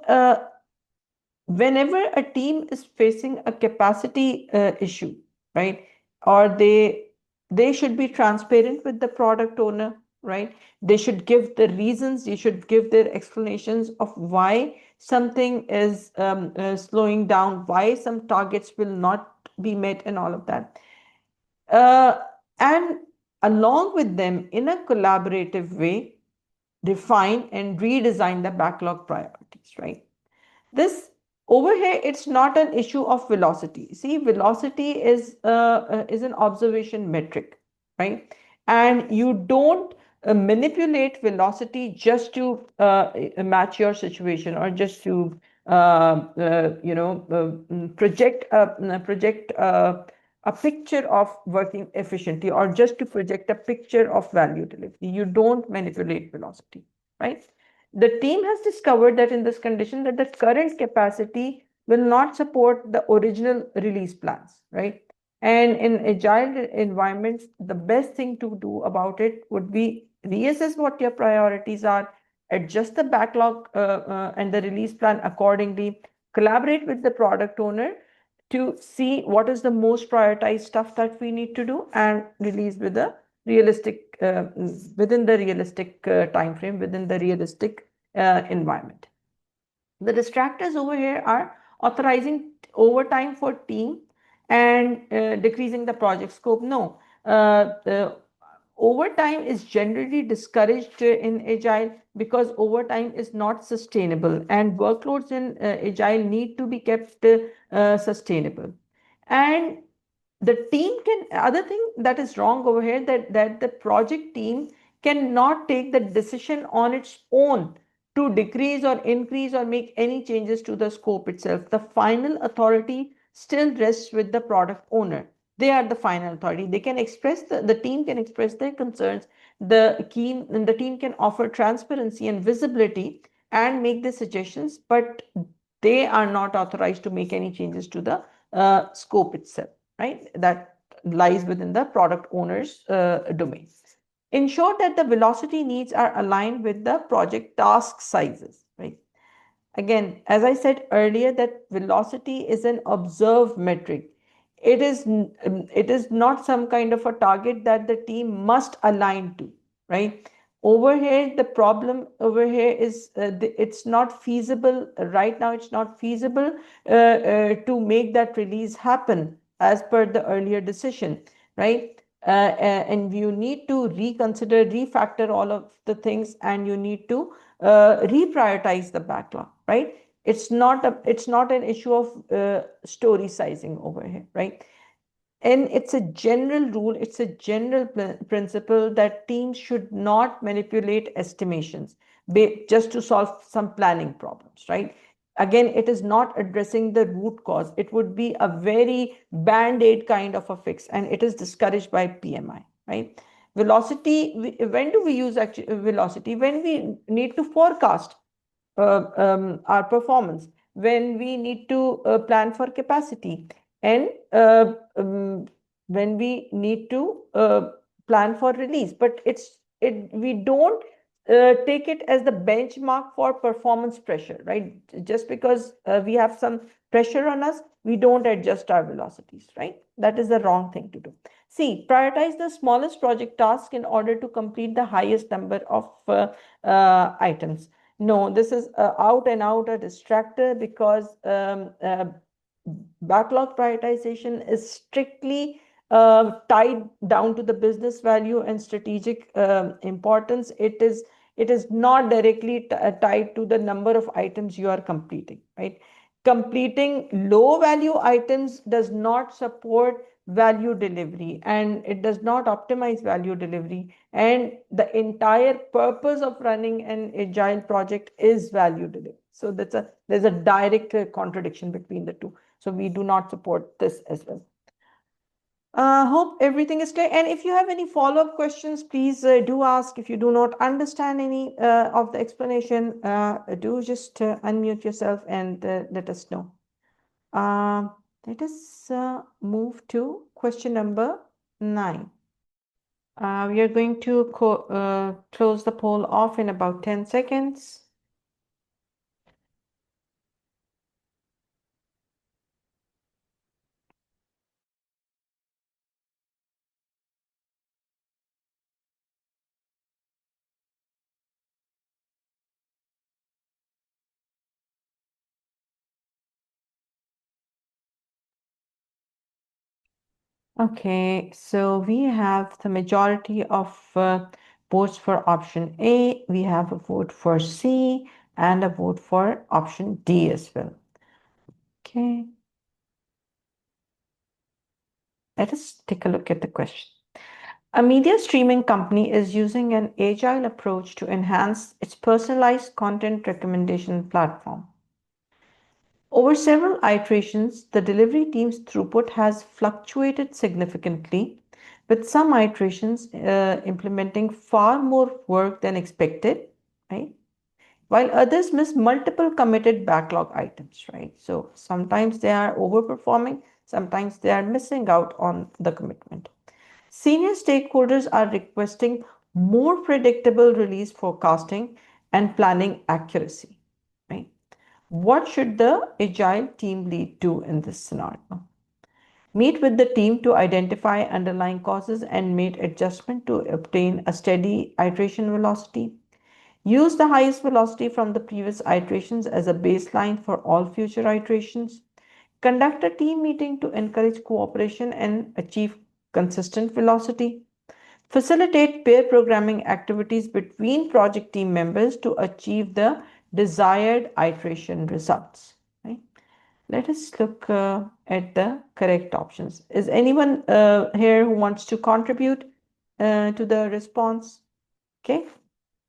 whenever a team is facing a capacity issue, right, or they should be transparent with the product owner, right? They should give the reasons, they should give their explanations of why something is slowing down, why some targets will not be met, and all of that. And along with them, in a collaborative way, define and redesign the backlog priorities, right? This over here, it's not an issue of velocity. See, velocity is an observation metric, right? And you don't manipulate velocity just to match your situation, or just to project a picture of working efficiently, or just to project a picture of value delivery. You don't manipulate velocity, right? The team has discovered that in this condition, that the current capacity will not support the original release plans, right? And in agile environments, the best thing to do about it would be reassess what your priorities are, adjust the backlog and the release plan accordingly, collaborate with the product owner to see what is the most prioritized stuff that we need to do, and release with a realistic within the realistic time frame, within the realistic environment. The distractors over here are authorizing overtime for team and decreasing the project scope. No, the overtime is generally discouraged in agile because overtime is not sustainable, and workloads in agile need to be kept sustainable. And the team can, other thing that is wrong over here, that the project team cannot take the decision on its own to decrease or increase or make any changes to the scope itself. The final authority still rests with the product owner. They are the final authority. They can express, the team can express their concerns. The team can offer transparency and visibility and make the suggestions, but they are not authorized to make any changes to the scope itself, right? That lies within the product owner's domain. Ensure that the velocity needs are aligned with the project task sizes, right? Again, as I said earlier, that velocity is an observed metric. It is not some kind of a target that the team must align to, right? Over here, the problem over here is it's not feasible right now. It's not feasible to make that release happen as per the earlier decision, right? and you need to reconsider, refactor all of the things, and you need to reprioritize the backlog, right? It's not an issue of story sizing over here, right? And it's a general rule, it's a general principle that teams should not manipulate estimations just to solve some planning problems, right? Again, it is not addressing the root cause. It would be a very band-aid kind of a fix, and it is discouraged by PMI, right? Velocity, when do we use velocity? When we need to forecast our performance, when we need to plan for capacity, and when we need to plan for release. But we don't take it as the benchmark for performance pressure, right? Just because we have some pressure on us, we don't adjust our velocities, right? That is the wrong thing to do. See, prioritize the smallest project task in order to complete the highest number of items. No, this is out and out a distractor, because backlog prioritization is strictly tied down to the business value and strategic importance. It is not directly tied to the number of items you are completing, right? Completing low value items does not support value delivery, and it does not optimize value delivery. And the entire purpose of running an agile project is value delivery. So there's a direct contradiction between the two. So we do not support this as well. Hope everything is clear. And if you have any follow-up questions, please do ask. If you do not understand any of the explanation, do just unmute yourself and let us know. Let us move to question number 9. We are going to close the poll off in about 10 seconds. Okay, so we have the majority of votes for option A. We have a vote for C and a vote for option D as well. Okay. Let us take a look at the question. A media streaming company is using an agile approach to enhance its personalized content recommendation platform. Over several iterations, the delivery team's throughput has fluctuated significantly, with some iterations implementing far more work than expected, right? While others miss multiple committed backlog items, right? So sometimes they are overperforming, sometimes they are missing out on the commitment. Senior stakeholders are requesting more predictable release forecasting and planning accuracy, right? What should the agile team lead do in this scenario? Meet with the team to identify underlying causes and make adjustment to obtain a steady iteration velocity. Use the highest velocity from the previous iterations as a baseline for all future iterations. Conduct a team meeting to encourage cooperation and achieve consistent velocity. Facilitate pair programming activities between project team members to achieve the desired iteration results. Right? Let us look at the correct options. Is anyone here who wants to contribute to the response? Okay.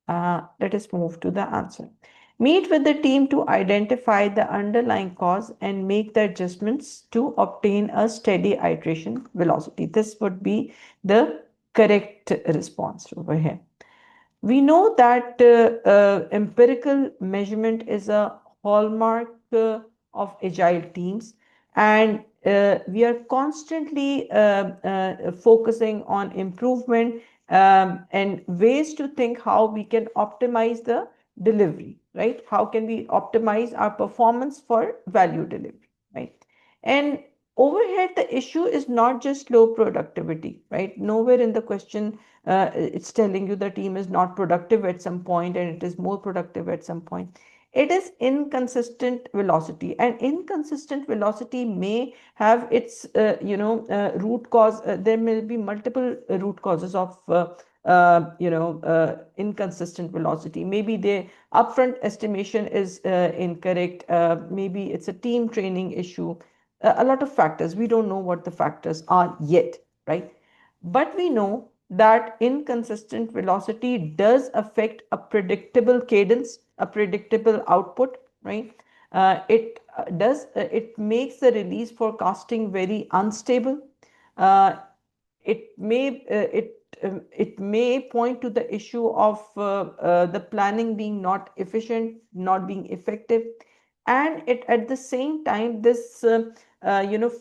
Let us move to the answer. Meet with the team to identify the underlying cause and make the adjustments to obtain a steady iteration velocity. This would be the correct response over here. We know that empirical measurement is a hallmark of agile teams, and we are constantly focusing on improvement and ways to think how we can optimize the delivery, right? How can we optimize our performance for value delivery, right? And over here, the issue is not just low productivity, right? Nowhere in the question it's telling you the team is not productive at some point and it is more productive at some point. It is inconsistent velocity, and inconsistent velocity may have its root cause. There may be multiple root causes of inconsistent velocity. Maybe the upfront estimation is incorrect. Maybe it's a team training issue. A lot of factors. We don't know what the factors are yet, right? But we know that inconsistent velocity does affect a predictable cadence, a predictable output, right? It makes the release forecasting very unstable. Uh, it may point to the issue of the planning being not efficient, not being effective, and it at the same time this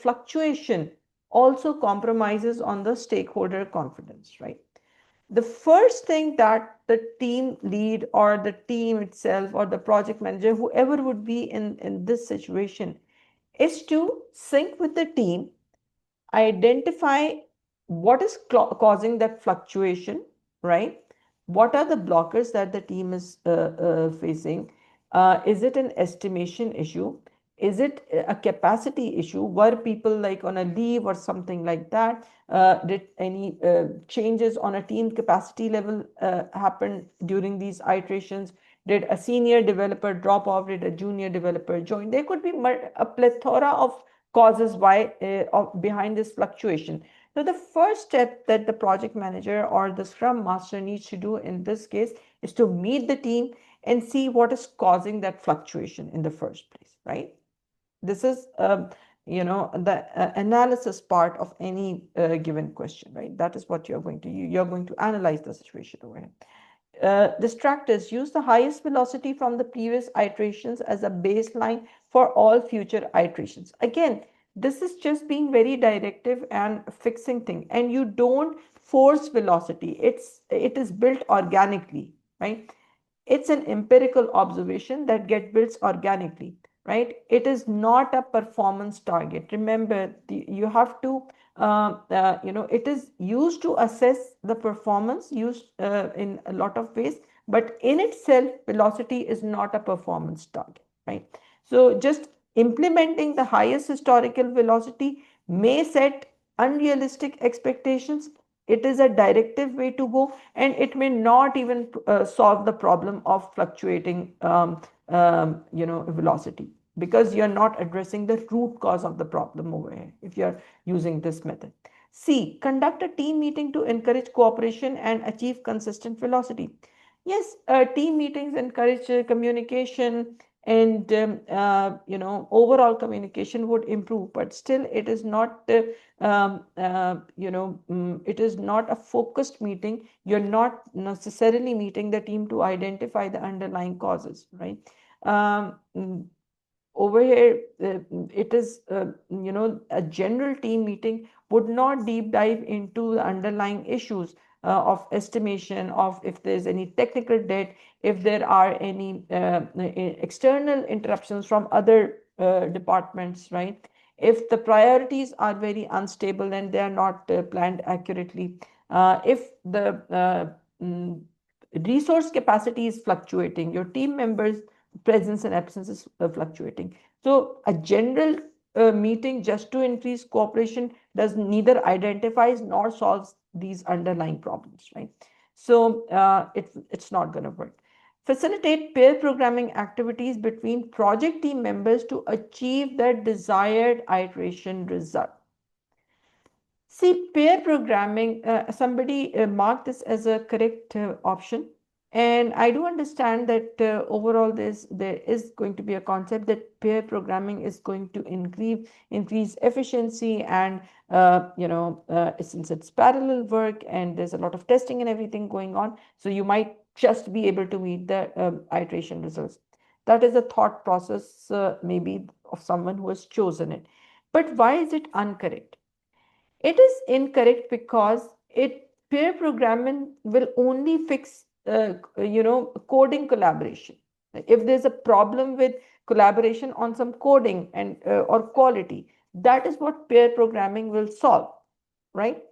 fluctuation also compromises on the stakeholder confidence, right? The first thing that the team lead or the team itself or the project manager, whoever would be in this situation, is to sync with the team, identify what is causing that fluctuation, right? What are the blockers that the team is facing? Is it an estimation issue? Is it a capacity issue? Were people like on a leave or something like that? Did any changes on a team capacity level happen during these iterations? Did a senior developer drop off? Did a junior developer join? There could be a plethora of causes why behind this fluctuation. So the first step that the project manager or the scrum master needs to do in this case is to meet the team and see what is causing that fluctuation in the first place, right? This is the analysis part of any given question, right? That is what you're going to analyze the situation over here. Distractors: use the highest velocity from the previous iterations as a baseline for all future iterations. Again, this is just being very directive and fixing thing, and you don't force velocity. It is built organically, right? It's an empirical observation that gets built organically, right? It is not a performance target. Remember, you have to it is used to assess the performance, used in a lot of ways, but in itself velocity is not a performance target, right? So just implementing the highest historical velocity may set unrealistic expectations. It is a directive way to go, and it may not even solve the problem of fluctuating velocity, because you're not addressing the root cause of the problem over here if you're using this method. C, conduct a team meeting to encourage cooperation and achieve consistent velocity. Yes, team meetings encourage communication, and overall communication would improve, but still it is not it is not a focused meeting. You're not necessarily meeting the team to identify the underlying causes, right? Over here, it is a general team meeting would not deep dive into the underlying issues of estimation, of if there's any technical debt, if there are any external interruptions from other departments, right? If the priorities are very unstable and they are not planned accurately, if the resource capacity is fluctuating, your team members' presence and absence is fluctuating. So a general meeting just to increase cooperation does neither identifies nor solves these underlying problems, right? So it's not going to work. Facilitate pair programming activities between project team members to achieve the desired iteration result. See, pair programming, somebody marked this as a correct option. And I do understand that overall there is going to be a concept that pair programming is going to increase efficiency, and since it's parallel work and there's a lot of testing and everything going on, so you might just be able to meet the iteration results. That is a thought process maybe of someone who has chosen it. But why is it incorrect? It is incorrect because pair programming will only fix coding collaboration. If there's a problem with collaboration on some coding and or quality, that is what pair programming will solve, right?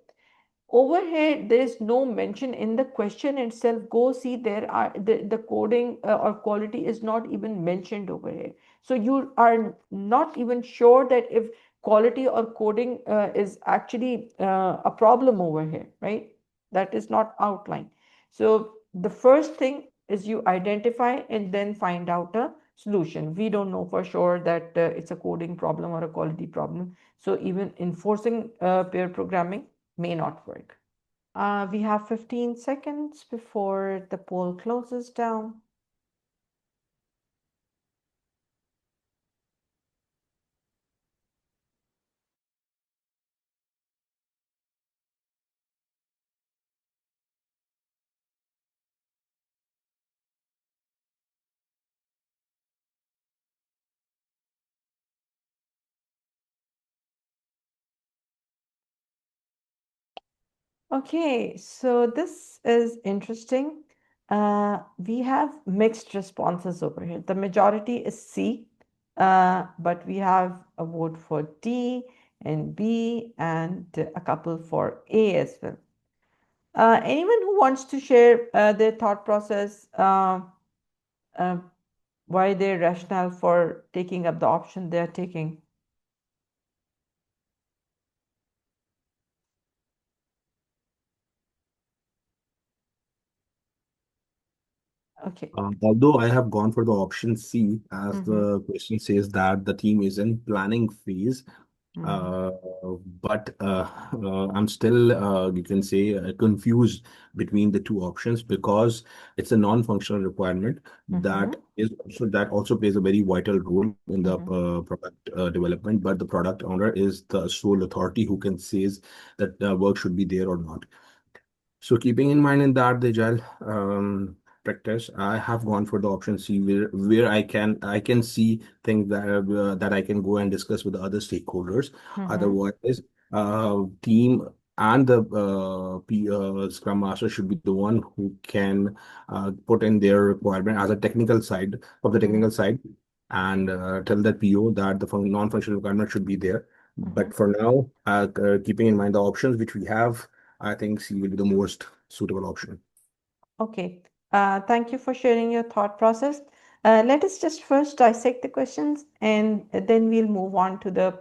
Over here, there is no mention in the question itself. Go see, there are the coding or quality is not even mentioned over here. So you are not even sure that if quality or coding is actually a problem over here, right? That is not outlined. So the first thing is you identify and then find out a solution. We don't know for sure that it's a coding problem or a quality problem. So even enforcing pair programming may not work. We have 15 seconds before the poll closes down. Okay, so this is interesting. We have mixed responses over here. The majority is C, but we have a vote for D and B and a couple for A as well. Anyone who wants to share their thought process, uh, why their rationale for taking up the option they're taking? Okay. Although I have gone for the option C, as Mm-hmm. the question says that the team is in planning phase, uh, but I'm still, you can say, confused between the two options because it's a non-functional requirement that also plays a very vital role in the product development. But the product owner is the sole authority who can says that work should be there or not. So keeping in mind in that the agile practice, I have gone for the option C, where I can see things that I can go and discuss with the other stakeholders. Otherwise, team and the Scrum Master should be the one who can put in their requirement as a technical side of the technical side and tell that PO that the non-functional requirement should be there. But for now, keeping in mind the options which we have, I think C will be the most suitable option. Okay. Thank you for sharing your thought process. Let us just first dissect the questions and then we'll move on to the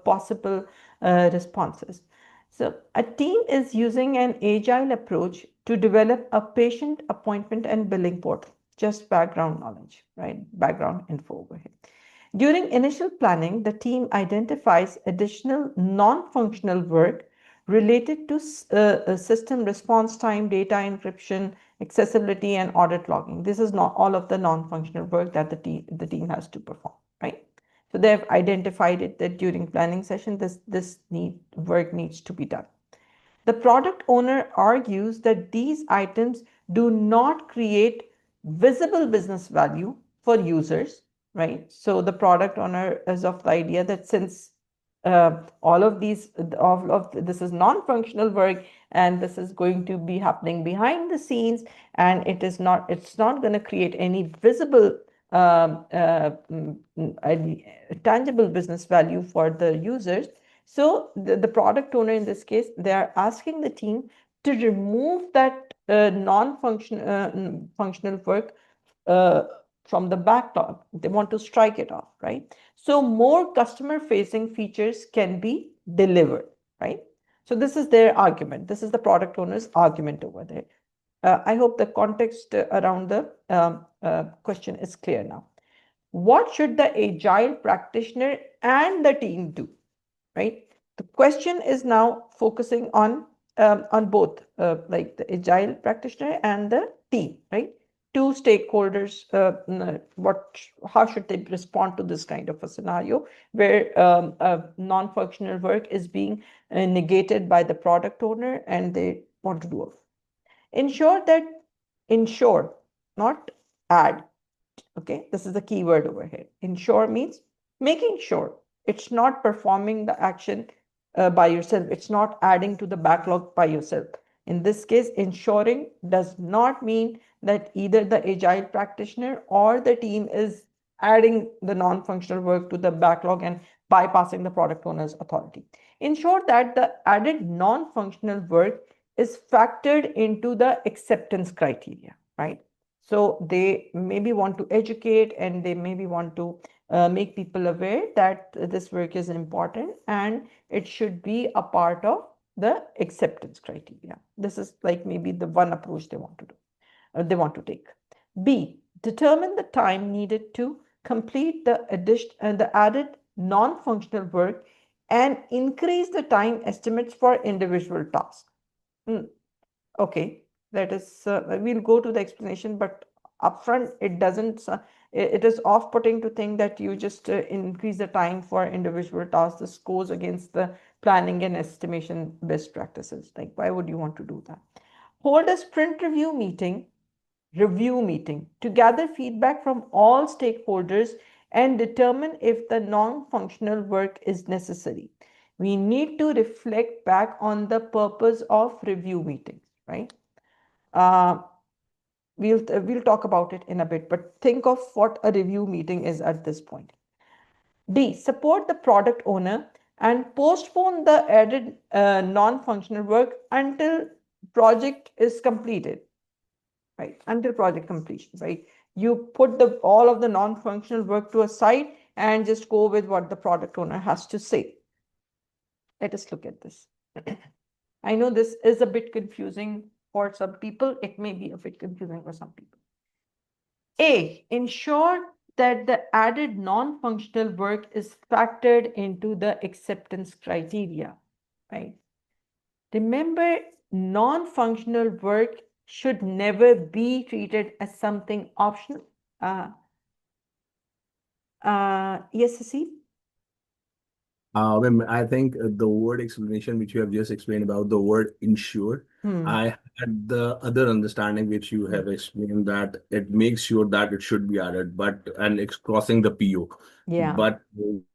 possible responses. So, a team is using an agile approach to develop a patient appointment and billing portal. Just background knowledge, right? Background info over here. During initial planning, the team identifies additional non-functional work related to system response time, data encryption, accessibility, and audit logging. This is not all of the non-functional work that the team has to perform, right? So they've identified it that during planning session, this work needs to be done. The product owner argues that these items do not create visible business value for users, right? So the product owner is of the idea that since all of this is non-functional work and this is going to be happening behind the scenes and it's not going to create any visible tangible business value for the users. So the product owner in this case, they are asking the team to remove that functional work from the backlog. They want to strike it off, right? So more customer-facing features can be delivered, right? So this is their argument. This is the product owner's argument over there. I hope the context around the question is clear now. What should the agile practitioner and the team do, right? The question is now focusing on both, like the agile practitioner and the team, right? Two stakeholders, how should they respond to this kind of a scenario where non-functional work is being negated by the product owner and they want to do it? Ensure, not add. Okay, this is the key word over here. Ensure means making sure it's not performing the action by yourself. It's not adding to the backlog by yourself. In this case, ensuring does not mean that either the agile practitioner or the team is adding the non-functional work to the backlog and bypassing the product owner's authority. Ensure that the added non-functional work is factored into the acceptance criteria, right? So they maybe want to educate and they maybe want to make people aware that this work is important and it should be a part of the acceptance criteria. This is like maybe the one approach they want to do, they want to take. B, determine the time needed to complete the added non-functional work and increase the time estimates for individual tasks. Okay, that is, we'll go to the explanation, but upfront it doesn't, it is off-putting to think that you just increase the time for individual tasks. This goes against the planning and estimation best practices. Like, why would you want to do that? Hold a sprint review meeting to gather feedback from all stakeholders and determine if the non-functional work is necessary. We need to reflect back on the purpose of review meetings, right? We'll talk about it in a bit, but think of what a review meeting is at this point. D, support the product owner and postpone the added non-functional work until project is completed. Right, until project completion, right? You put all of the non-functional work to a side and just go with what the product owner has to say. Let us look at this. I know this is a bit confusing for some people. It may be a bit confusing for some people. A, ensure that the added non-functional work is factored into the acceptance criteria, right? Remember, non-functional work should never be treated as something optional. Yes, Cecile? I think the word explanation which you have just explained about the word ensure, I had the other understanding which you have explained that it makes sure that it should be added, and it's crossing the PO. Yeah. But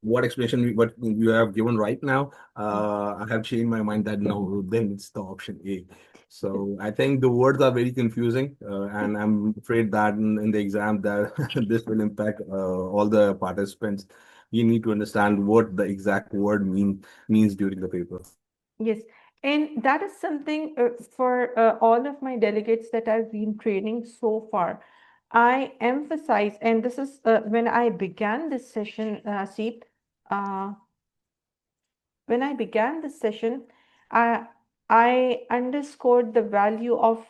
what explanation what you have given right now, I have changed my mind that no, then it's the option A. So I think the words are very confusing, and I'm afraid that in the exam that this will impact all the participants. You need to understand what the exact word means during the paper. Yes, and that is something for all of my delegates that I've been training so far. I emphasize, and this is when I began this session, Seep, when I began this session, I underscored the value of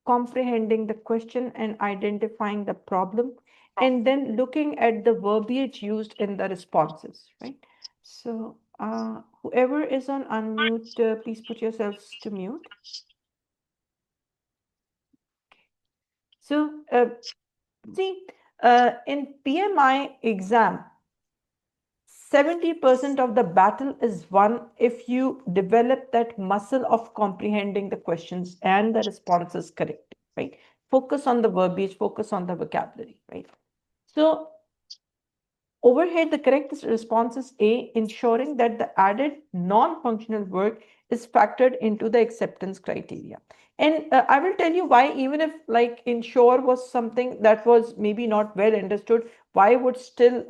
comprehending the question and identifying the problem, and then looking at the verbiage used in the responses, right? So, whoever is on unmute, please put yourselves to mute. So, see, in PMI exam, 70% of the battle is won if you develop that muscle of comprehending the questions and the responses correctly, right? Focus on the verbiage, focus on the vocabulary, right? So over here, the correct response is A, ensuring that the added non-functional work is factored into the acceptance criteria. And I will tell you why, even if like ensure was something that was maybe not well understood, why would still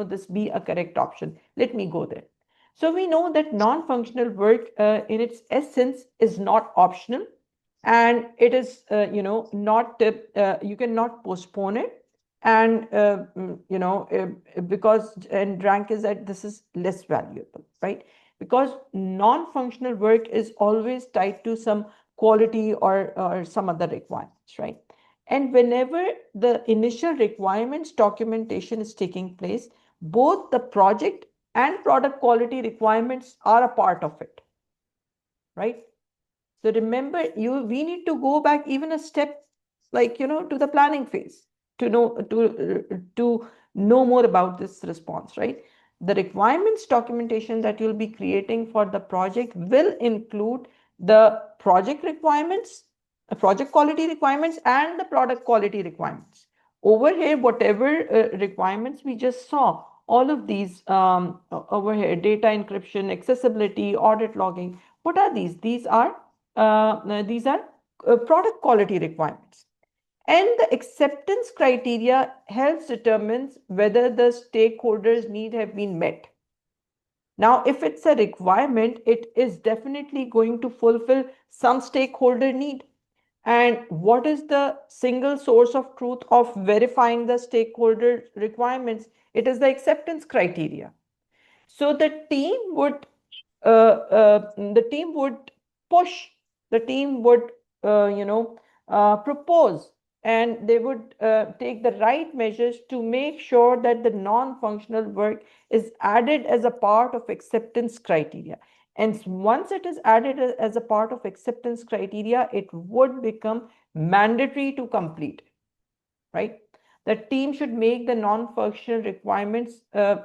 this be a correct option? Let me go there. So we know that non-functional work in its essence is not optional, and it is not you cannot postpone it, and because and rank is that this is less valuable, right? Because non-functional work is always tied to some quality or some other requirements, right? And whenever the initial requirements documentation is taking place, both the project and product quality requirements are a part of it, right? So remember, we need to go back even a step, like to the planning phase to know more about this response, right? The requirements documentation that you'll be creating for the project will include the project requirements, project quality requirements, and the product quality requirements. Over here, whatever requirements we just saw, all of these over here, data encryption, accessibility, audit logging, what are these? These are product quality requirements. And the acceptance criteria helps determines whether the stakeholders' need have been met. Now, if it's a requirement, it is definitely going to fulfill some stakeholder need. And what is the single source of truth of verifying the stakeholder requirements? It is the acceptance criteria. So the team would push, the team would, propose, and they would take the right measures to make sure that the non-functional work is added as a part of acceptance criteria. And once it is added as a part of acceptance criteria, it would become mandatory to complete, right? The team should make the non-functional requirements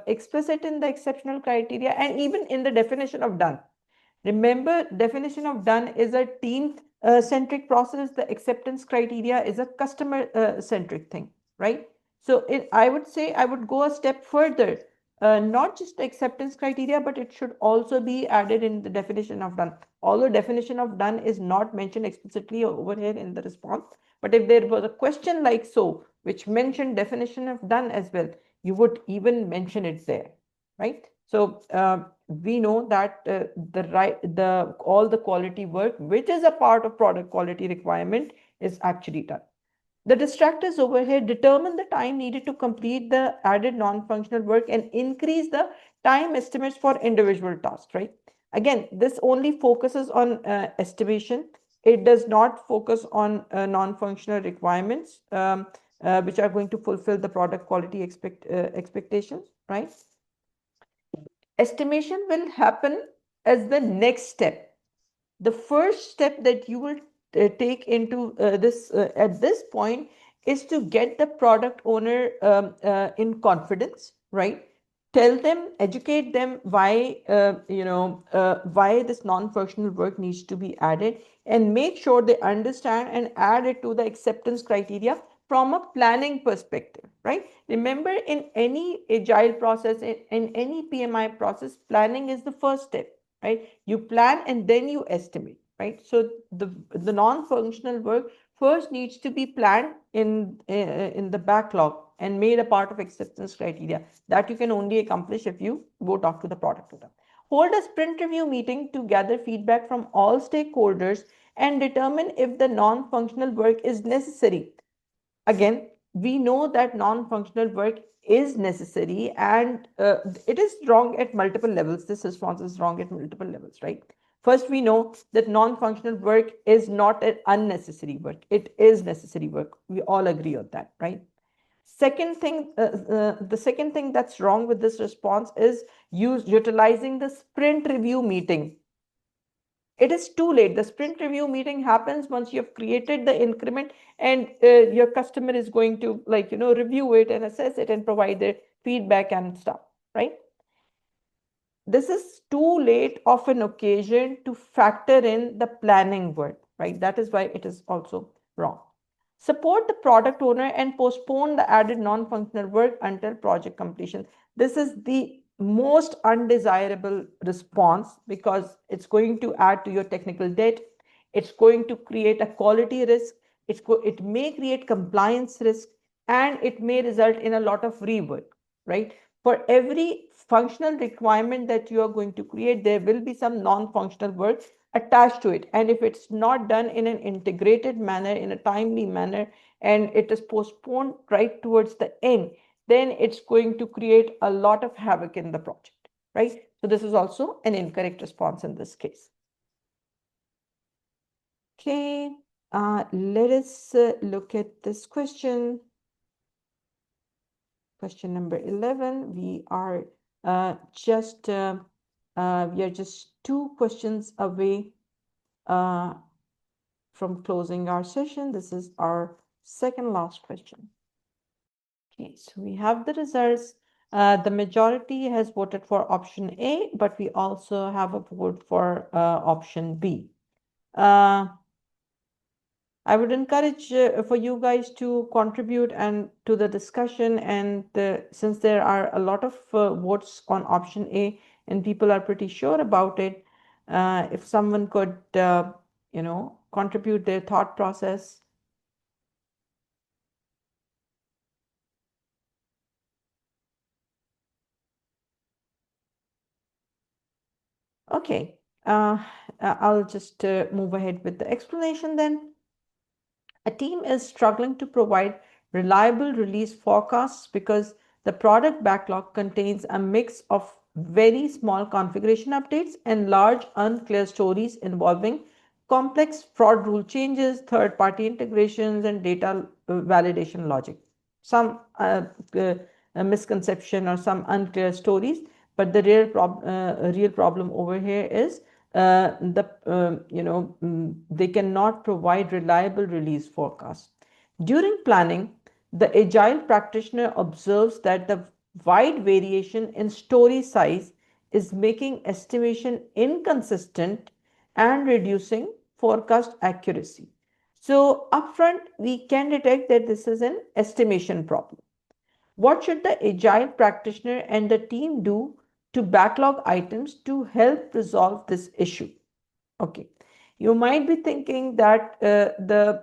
explicit in the exceptional criteria and even in the definition of done. Remember, definition of done is a team centric process. The acceptance criteria is a customer centric thing, right? So I would say I would go a step further. Not just the acceptance criteria, but it should also be added in the definition of done. Although definition of done is not mentioned explicitly over here in the response, but if there was a question like so, which mentioned definition of done as well, you would even mention it there, right? So we know that all the quality work, which is a part of product quality requirement, is actually done. The distractors over here determine the time needed to complete the added non-functional work and increase the time estimates for individual tasks, right? Again, this only focuses on estimation. It does not focus on non-functional requirements, which are going to fulfill the product quality expectations, right? Estimation will happen as the next step. The first step that you will take into this at this point is to get the product owner in confidence, right? Tell them, educate them why why this non-functional work needs to be added, and make sure they understand and add it to the acceptance criteria from a planning perspective, right? Remember, in any agile process, in any PMI process, planning is the first step, right? You plan and then you estimate, right? So the non-functional work first needs to be planned in the backlog and made a part of acceptance criteria. That you can only accomplish if you go talk to the product owner. Hold a sprint review meeting to gather feedback from all stakeholders and determine if the non-functional work is necessary. Again, we know that non-functional work is necessary, and it is wrong at multiple levels. This response is wrong at multiple levels, right? First, we know that non-functional work is not an unnecessary work. It is necessary work. We all agree on that, right? The second thing that's wrong with this response is utilizing the sprint review meeting. It is too late. The sprint review meeting happens once you have created the increment and your customer is going to review it and assess it and provide their feedback and stuff, right? This is too late of an occasion to factor in the planning work, right? That is why it is also wrong. Support the product owner and postpone the added non-functional work until project completion. This is the most undesirable response because it's going to add to your technical debt. It's going to create a quality risk. It may create compliance risk, and it may result in a lot of rework, right? For every functional requirement that you are going to create, there will be some non-functional work attached to it. And if it's not done in an integrated manner, in a timely manner, and it is postponed right towards the end, then it's going to create a lot of havoc in the project, right? So this is also an incorrect response in this case. Okay, let us look at this question. Question number 11. We are just 2 questions away from closing our session. This is our second last question. Okay, so we have the results. The majority has voted for option A, but we also have a vote for option B. I would encourage for you guys to contribute and to the discussion, and since there are a lot of votes on option A and people are pretty sure about it, if someone could contribute their thought process. Okay, I'll just move ahead with the explanation then. A team is struggling to provide reliable release forecasts because the product backlog contains a mix of very small configuration updates and large unclear stories involving complex fraud rule changes, third-party integrations, and data validation logic. Some misconception or some unclear stories, but the real problem over here is they cannot provide reliable release forecasts. During planning, the agile practitioner observes that the wide variation in story size is making estimation inconsistent and reducing forecast accuracy. So upfront, we can detect that this is an estimation problem. What should the agile practitioner and the team do to backlog items to help resolve this issue? Okay. You might be thinking that the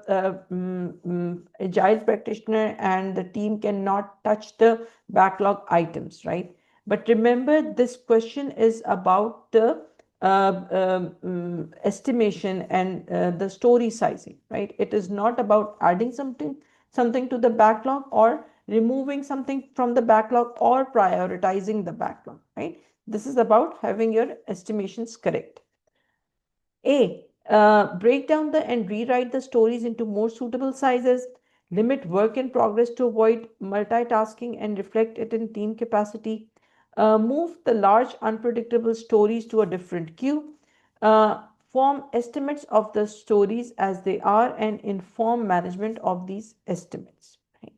agile practitioner and the team cannot touch the backlog items, right? But remember, this question is about the estimation and the story sizing, right? It is not about adding something to the backlog or removing something from the backlog or prioritizing the backlog, right? This is about having your estimations correct. Break down and rewrite the stories into more suitable sizes. Limit work in progress to avoid multitasking and reflect it in team capacity. Move the large unpredictable stories to a different queue. Form estimates of the stories as they are and inform management of these estimates. Right?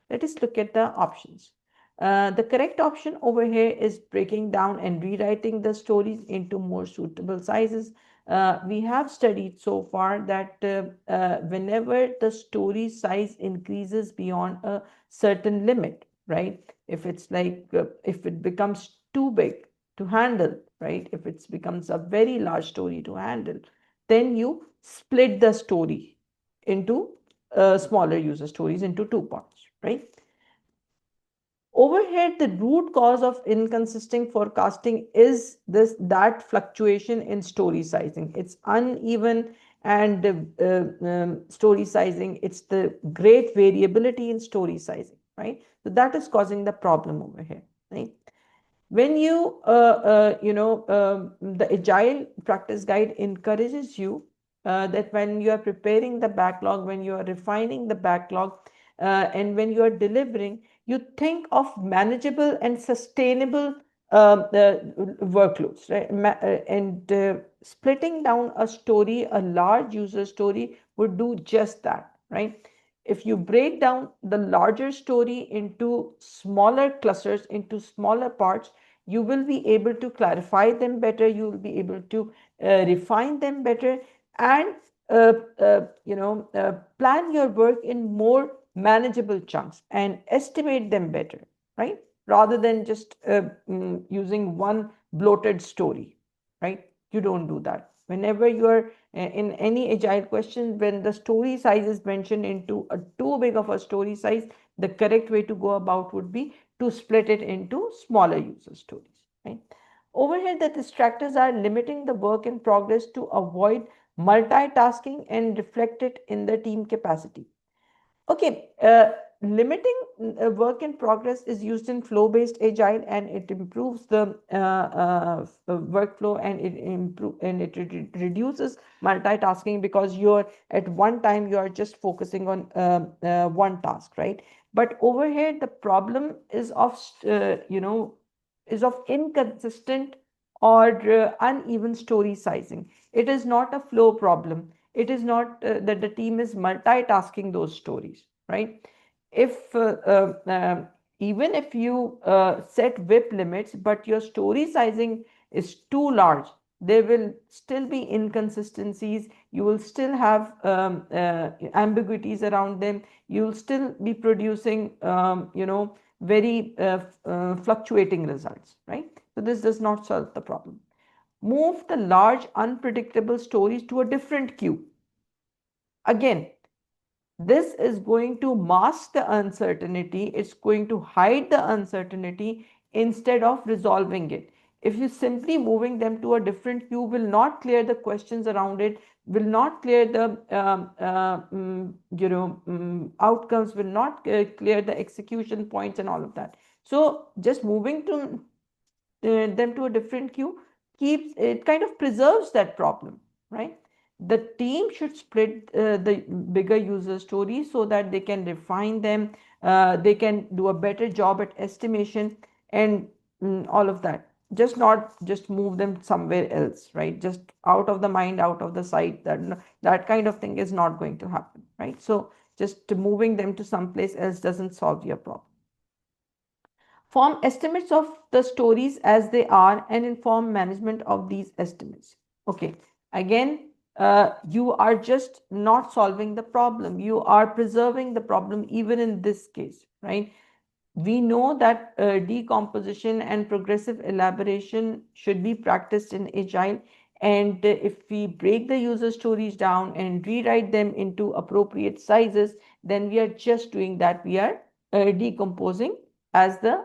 Let us look at the options. The correct option over here is breaking down and rewriting the stories into more suitable sizes. We have studied so far that whenever the story size increases beyond a certain limit, right? If it's like, if it becomes too big to handle, right? If it becomes a very large story to handle, then you split the story into smaller user stories into two parts, right? Over here, the root cause of inconsistent forecasting is that fluctuation in story sizing. It's uneven and story sizing. It's the great variability in story sizing, right? So that is causing the problem over here, right? When the agile practice guide encourages you that when you are preparing the backlog, when you are refining the backlog, and when you are delivering, you think of manageable and sustainable workloads, right? And splitting down a story, a large user story, would do just that, right? If you break down the larger story into smaller clusters, into smaller parts, you will be able to clarify them better, you will be able to refine them better, and plan your work in more manageable chunks and estimate them better, right? Rather than just using one bloated story, right? You don't do that. Whenever you are in any agile question, when the story size is mentioned into a too big of a story size, the correct way to go about would be to split it into smaller user stories, right? Over here, the distractors are limiting the work in progress to avoid multitasking and reflect it in the team capacity. Okay, limiting work in progress is used in flow-based agile, and it improves the workflow, and it reduces multitasking, because you're at one time you are just focusing on one task, right? But over here, the problem is of inconsistent or uneven story sizing. It is not a flow problem. It is not that the team is multitasking those stories, right? If even if you set WIP limits, but your story sizing is too large, there will still be inconsistencies. You will still have ambiguities around them. You will still be producing, very fluctuating results, right? So this does not solve the problem. Move the large unpredictable stories to a different queue. Again, this is going to mask the uncertainty. It's going to hide the uncertainty instead of resolving it. If you simply moving them to a different queue will not clear the questions around it, will not clear the outcomes, will not clear the execution points and all of that. So just moving to them to a different queue keeps it, kind of preserves that problem, right? The team should split the bigger user stories so that they can refine them, they can do a better job at estimation and all of that. Just not just move them somewhere else, right? Just out of the mind, out of the sight. That kind of thing is not going to happen, right? So just moving them to someplace else doesn't solve your problem. Form estimates of the stories as they are and inform management of these estimates. Okay, again, you are just not solving the problem. You are preserving the problem even in this case, right? We know that decomposition and progressive elaboration should be practiced in Agile. And if we break the user stories down and rewrite them into appropriate sizes, then we are just doing that. We are decomposing as the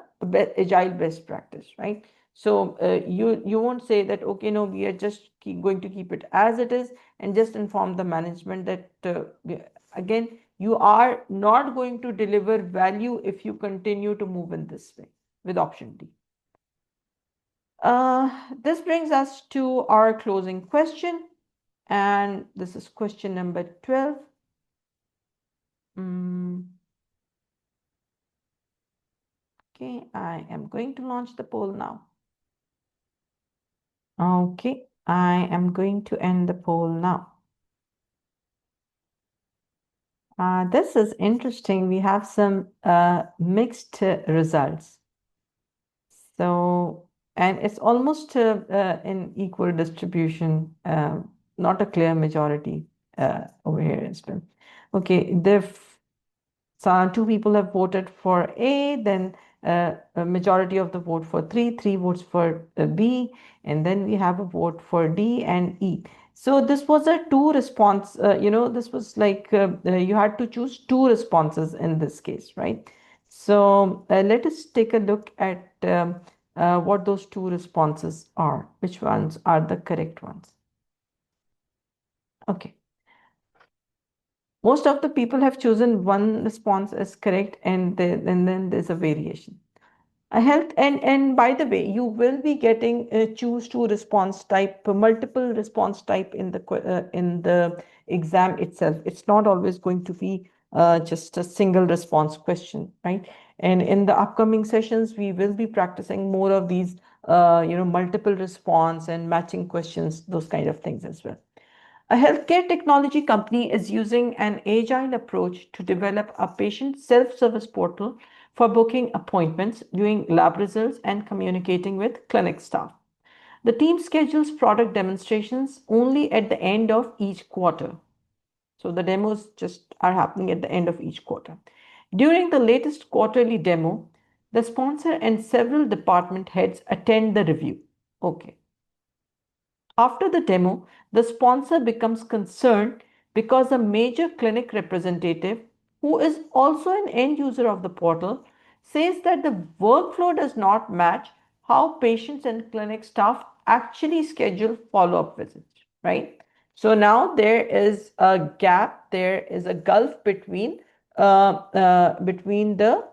Agile best practice, right? So you won't say that, okay, no, we are just going to keep it as it is and just inform the management that, again, you are not going to deliver value if you continue to move in this way with option D. This brings us to our closing question, and this is question number 12. Okay, I am going to launch the poll now. Okay, I am going to end the poll now. This is interesting. We have some mixed results. So, and it's almost in equal distribution, not a clear majority over here as well. Okay, so two people have voted for A, then a majority of the vote for three votes for B, and then we have a vote for D and E. So this was a two response, this was like you had to choose two responses in this case, right? So let us take a look at what those two responses are, which ones are the correct ones. Okay. Most of the people have chosen one response as correct, and then there's a variation. And by the way, you will be getting choose to response type, multiple response type in the exam itself. It's not always going to be just a single response question, right? And in the upcoming sessions, we will be practicing more of these, multiple response and matching questions, those kind of things as well. A healthcare technology company is using an agile approach to develop a patient self-service portal for booking appointments, viewing lab results, and communicating with clinic staff. The team schedules product demonstrations only at the end of each quarter. So the demos just are happening at the end of each quarter. During the latest quarterly demo, the sponsor and several department heads attend the review. Okay. After the demo, the sponsor becomes concerned because a major clinic representative, who is also an end user of the portal, says that the workflow does not match how patients and clinic staff actually schedule follow-up visits, right? So now there is a gap, there is a gulf between the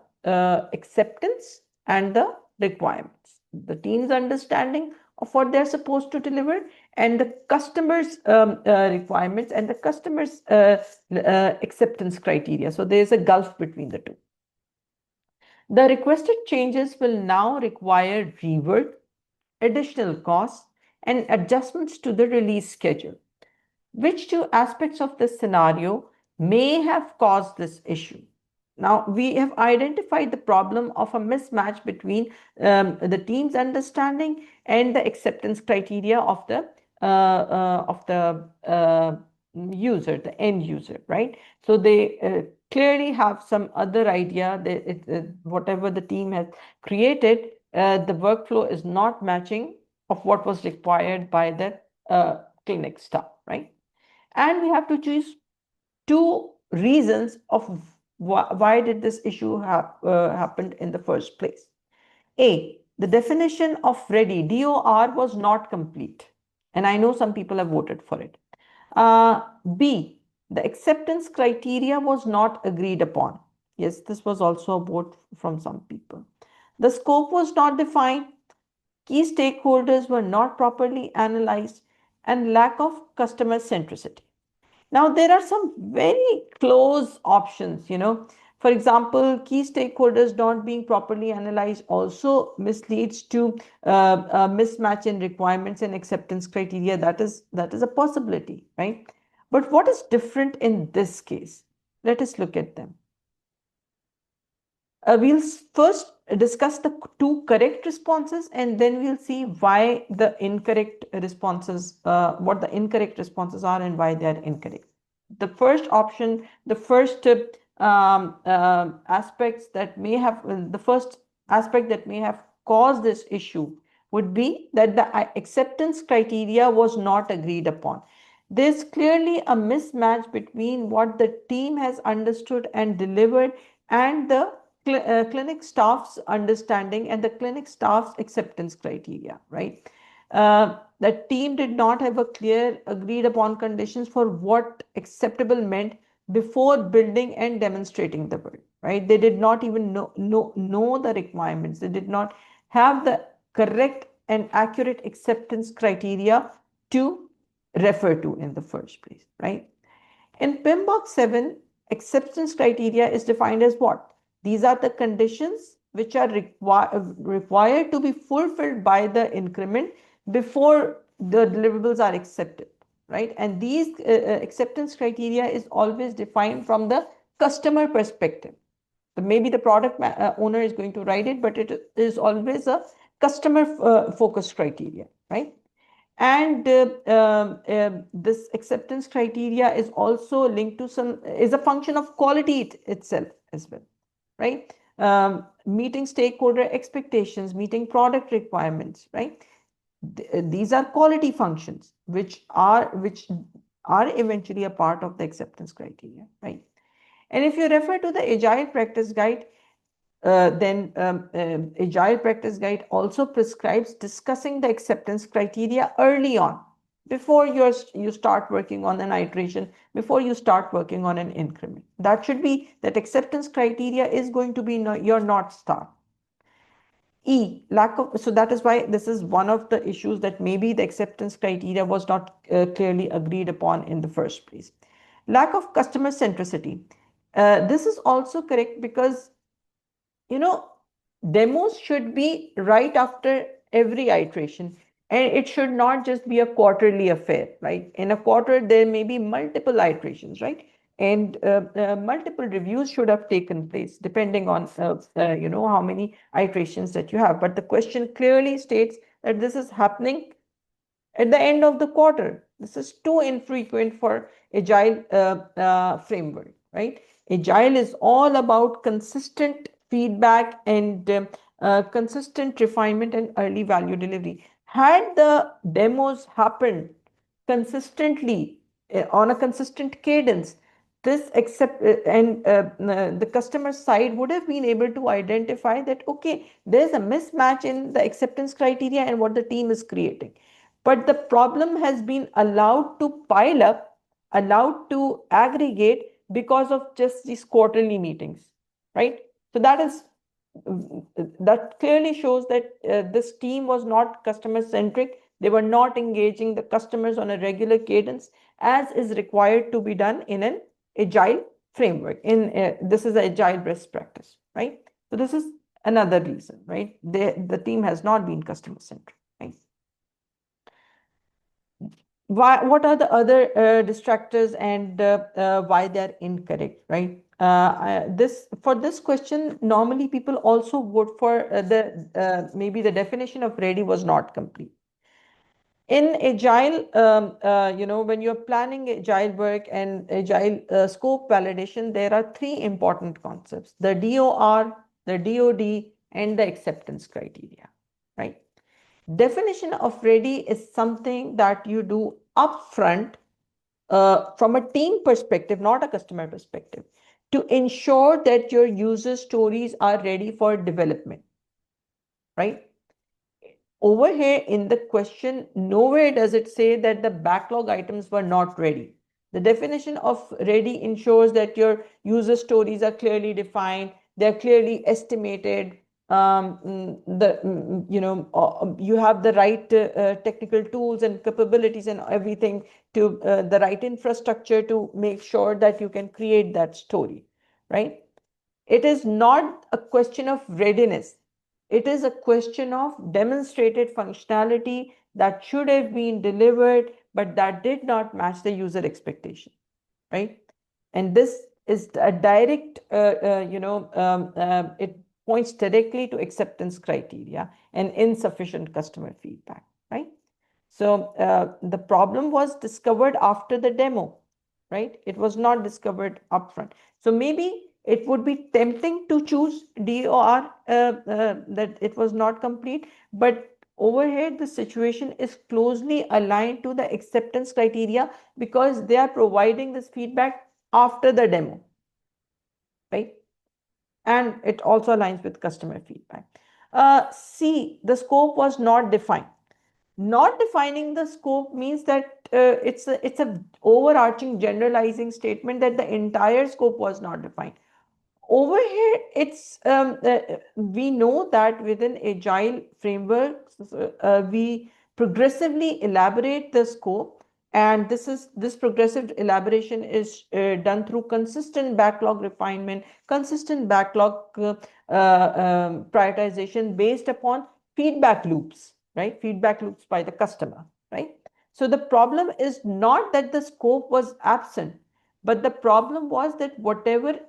acceptance and the requirements. The team's understanding of what they're supposed to deliver and the customer's requirements and the customer's acceptance criteria. So there's a gulf between the two. The requested changes will now require rework, additional costs, and adjustments to the release schedule. Which two aspects of this scenario may have caused this issue? Now, we have identified the problem of a mismatch between the team's understanding and the acceptance criteria of the user, the end user, right? So they clearly have some other idea that whatever the team has created, the workflow is not matching of what was required by the clinic staff, right? And we have to choose two reasons of why did this issue happened in the first place. A, the definition of ready, DOR, was not complete. And I know some people have voted for it. B, the acceptance criteria was not agreed upon. Yes, this was also a vote from some people. The scope was not defined, key stakeholders were not properly analyzed, and lack of customer centricity. Now, there are some very close options, For example, key stakeholders not being properly analyzed also misleads to a mismatch in requirements and acceptance criteria. That is a possibility, right? But what is different in this case? Let us look at them. We'll first discuss the two correct responses, and then we'll see why the incorrect responses, what the incorrect responses are and why they are incorrect. The first option, the first aspects that may have, the first aspect that may have caused this issue would be that the acceptance criteria was not agreed upon. There's clearly a mismatch between what the team has understood and delivered and the clinic staff's understanding and the clinic staff's acceptance criteria, right? The team did not have a clear agreed upon conditions for what acceptable meant before building and demonstrating the work, right? They did not even know the requirements. They did not have the correct and accurate acceptance criteria to refer to in the first place, right? In PMBOK 7, acceptance criteria is defined as what? These are the conditions which are required to be fulfilled by the increment before the deliverables are accepted, right? And these acceptance criteria is always defined from the customer perspective. So maybe the product owner is going to write it, but it is always a customer focused criteria, right? And this acceptance criteria is also linked to is a function of quality itself as well, right? Meeting stakeholder expectations, meeting product requirements, right? These are quality functions which are eventually a part of the acceptance criteria, right? And if you refer to the Agile Practice Guide, then Agile Practice Guide also prescribes discussing the acceptance criteria early on, before you start working on an iteration, before you start working on an increment. That acceptance criteria is going to be your North Star. So that is why this is one of the issues, that maybe the acceptance criteria was not clearly agreed upon in the first place. Lack of customer centricity. This is also correct because demos should be right after every iteration, and it should not just be a quarterly affair, right? In a quarter, there may be multiple iterations, right? And multiple reviews should have taken place depending on how many iterations that you have. But the question clearly states that this is happening at the end of the quarter. This is too infrequent for Agile framework, right? Agile is all about consistent feedback and consistent refinement and early value delivery. Had the demos happened consistently on a consistent cadence, the customer side would have been able to identify that, okay, there's a mismatch in the acceptance criteria and what the team is creating. But the problem has been allowed to pile up, allowed to aggregate because of just these quarterly meetings, right? So that clearly shows that this team was not customer centric. They were not engaging the customers on a regular cadence as is required to be done in an agile framework. This is an agile best practice, right? So this is another reason, right? The team has not been customer centric, right? What are the other distractors and why they're incorrect, right? For this question, normally people also vote for maybe the definition of ready was not complete. In agile, when you're planning agile work and agile scope validation, there are three important concepts: the DOR, the DOD, and the acceptance criteria, right? Definition of ready is something that you do upfront from a team perspective, not a customer perspective, to ensure that your user stories are ready for development, right? over here in the question, nowhere does it say that the backlog items were not ready. The definition of ready ensures that your user stories are clearly defined, they're clearly estimated, you have the right technical tools and capabilities and everything to the right infrastructure to make sure that you can create that story, right? It is not a question of readiness. It is a question of demonstrated functionality that should have been delivered, but that did not match the user expectation, right? And this is a direct, it points directly to acceptance criteria and insufficient customer feedback, right? So the problem was discovered after the demo, right? It was not discovered upfront. So maybe it would be tempting to choose DOR that it was not complete, but over here the situation is closely aligned to the acceptance criteria because they are providing this feedback after the demo, right? And it also aligns with customer feedback. C, the scope was not defined. Not defining the scope means that it's a overarching generalizing statement that the entire scope was not defined. Over here, it's we know that within agile frameworks, we progressively elaborate the scope, and this progressive elaboration is done through consistent backlog refinement, consistent backlog prioritization based upon feedback loops, right? Feedback loops by the customer, right? So the problem is not that the scope was absent, but the problem was that whatever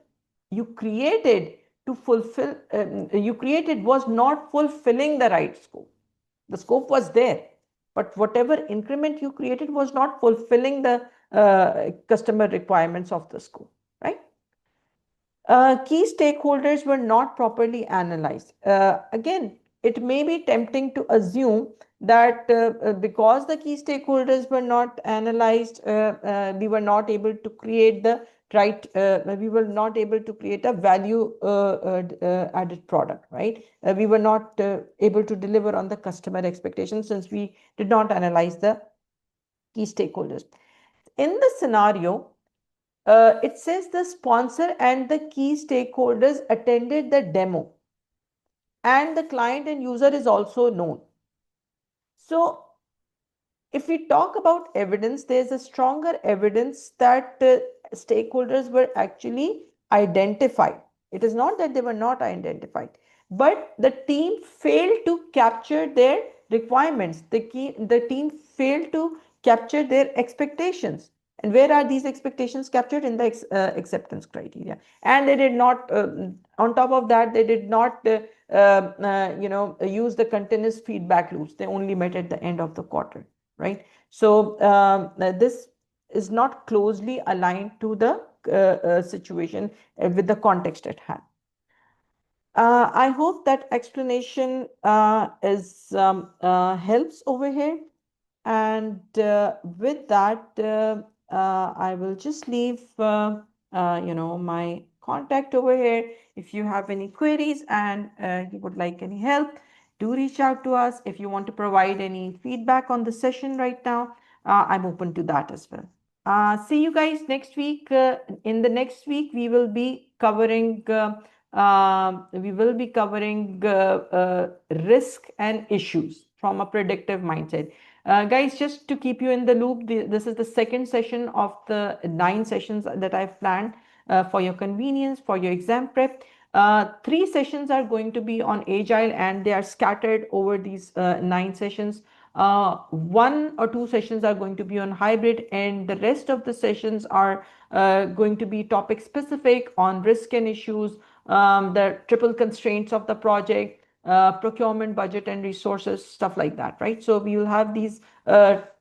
you created to fulfill, you created was not fulfilling the right scope. The scope was there, but whatever increment you created was not fulfilling the customer requirements of the scope, right? Key stakeholders were not properly analyzed. Again, it may be tempting to assume that because the key stakeholders were not analyzed, we were not able to create the right, we were not able to create a value added product, right? We were not able to deliver on the customer expectations since we did not analyze the key stakeholders. In the scenario, it says the sponsor and the key stakeholders attended the demo, and the client and user is also known. So if we talk about evidence, there's a stronger evidence that stakeholders were actually identified. It is not that they were not identified, but the team failed to capture their requirements. The team failed to capture their expectations. And where are these expectations captured? In the acceptance criteria. And they did not, on top of that, they did not use the continuous feedback loops. They only met at the end of the quarter, right? So this is not closely aligned to the situation with the context at hand. I hope that explanation helps over here. And with that, I will just leave my contact over here. If you have any queries and you would like any help, do reach out to us. If you want to provide any feedback on the session right now, I'm open to that as well. See you guys next week. In the next week, we will be covering risk and issues from a predictive mindset. Guys, just to keep you in the loop, this is the second session of the 9 sessions that I've planned for your convenience, for your exam prep. 3 sessions are going to be on Agile, and they are scattered over these 9 sessions. 1 or 2 sessions are going to be on hybrid, and the rest of the sessions are going to be topic specific on risk and issues, the triple constraints of the project, procurement, budget, and resources, stuff like that, right? So we will have these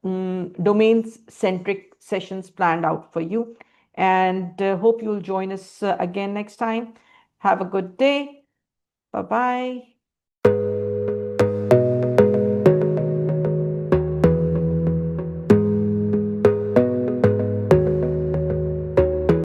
domains-centric sessions planned out for you, and hope you'll join us again next time. Have a good day. Bye-bye.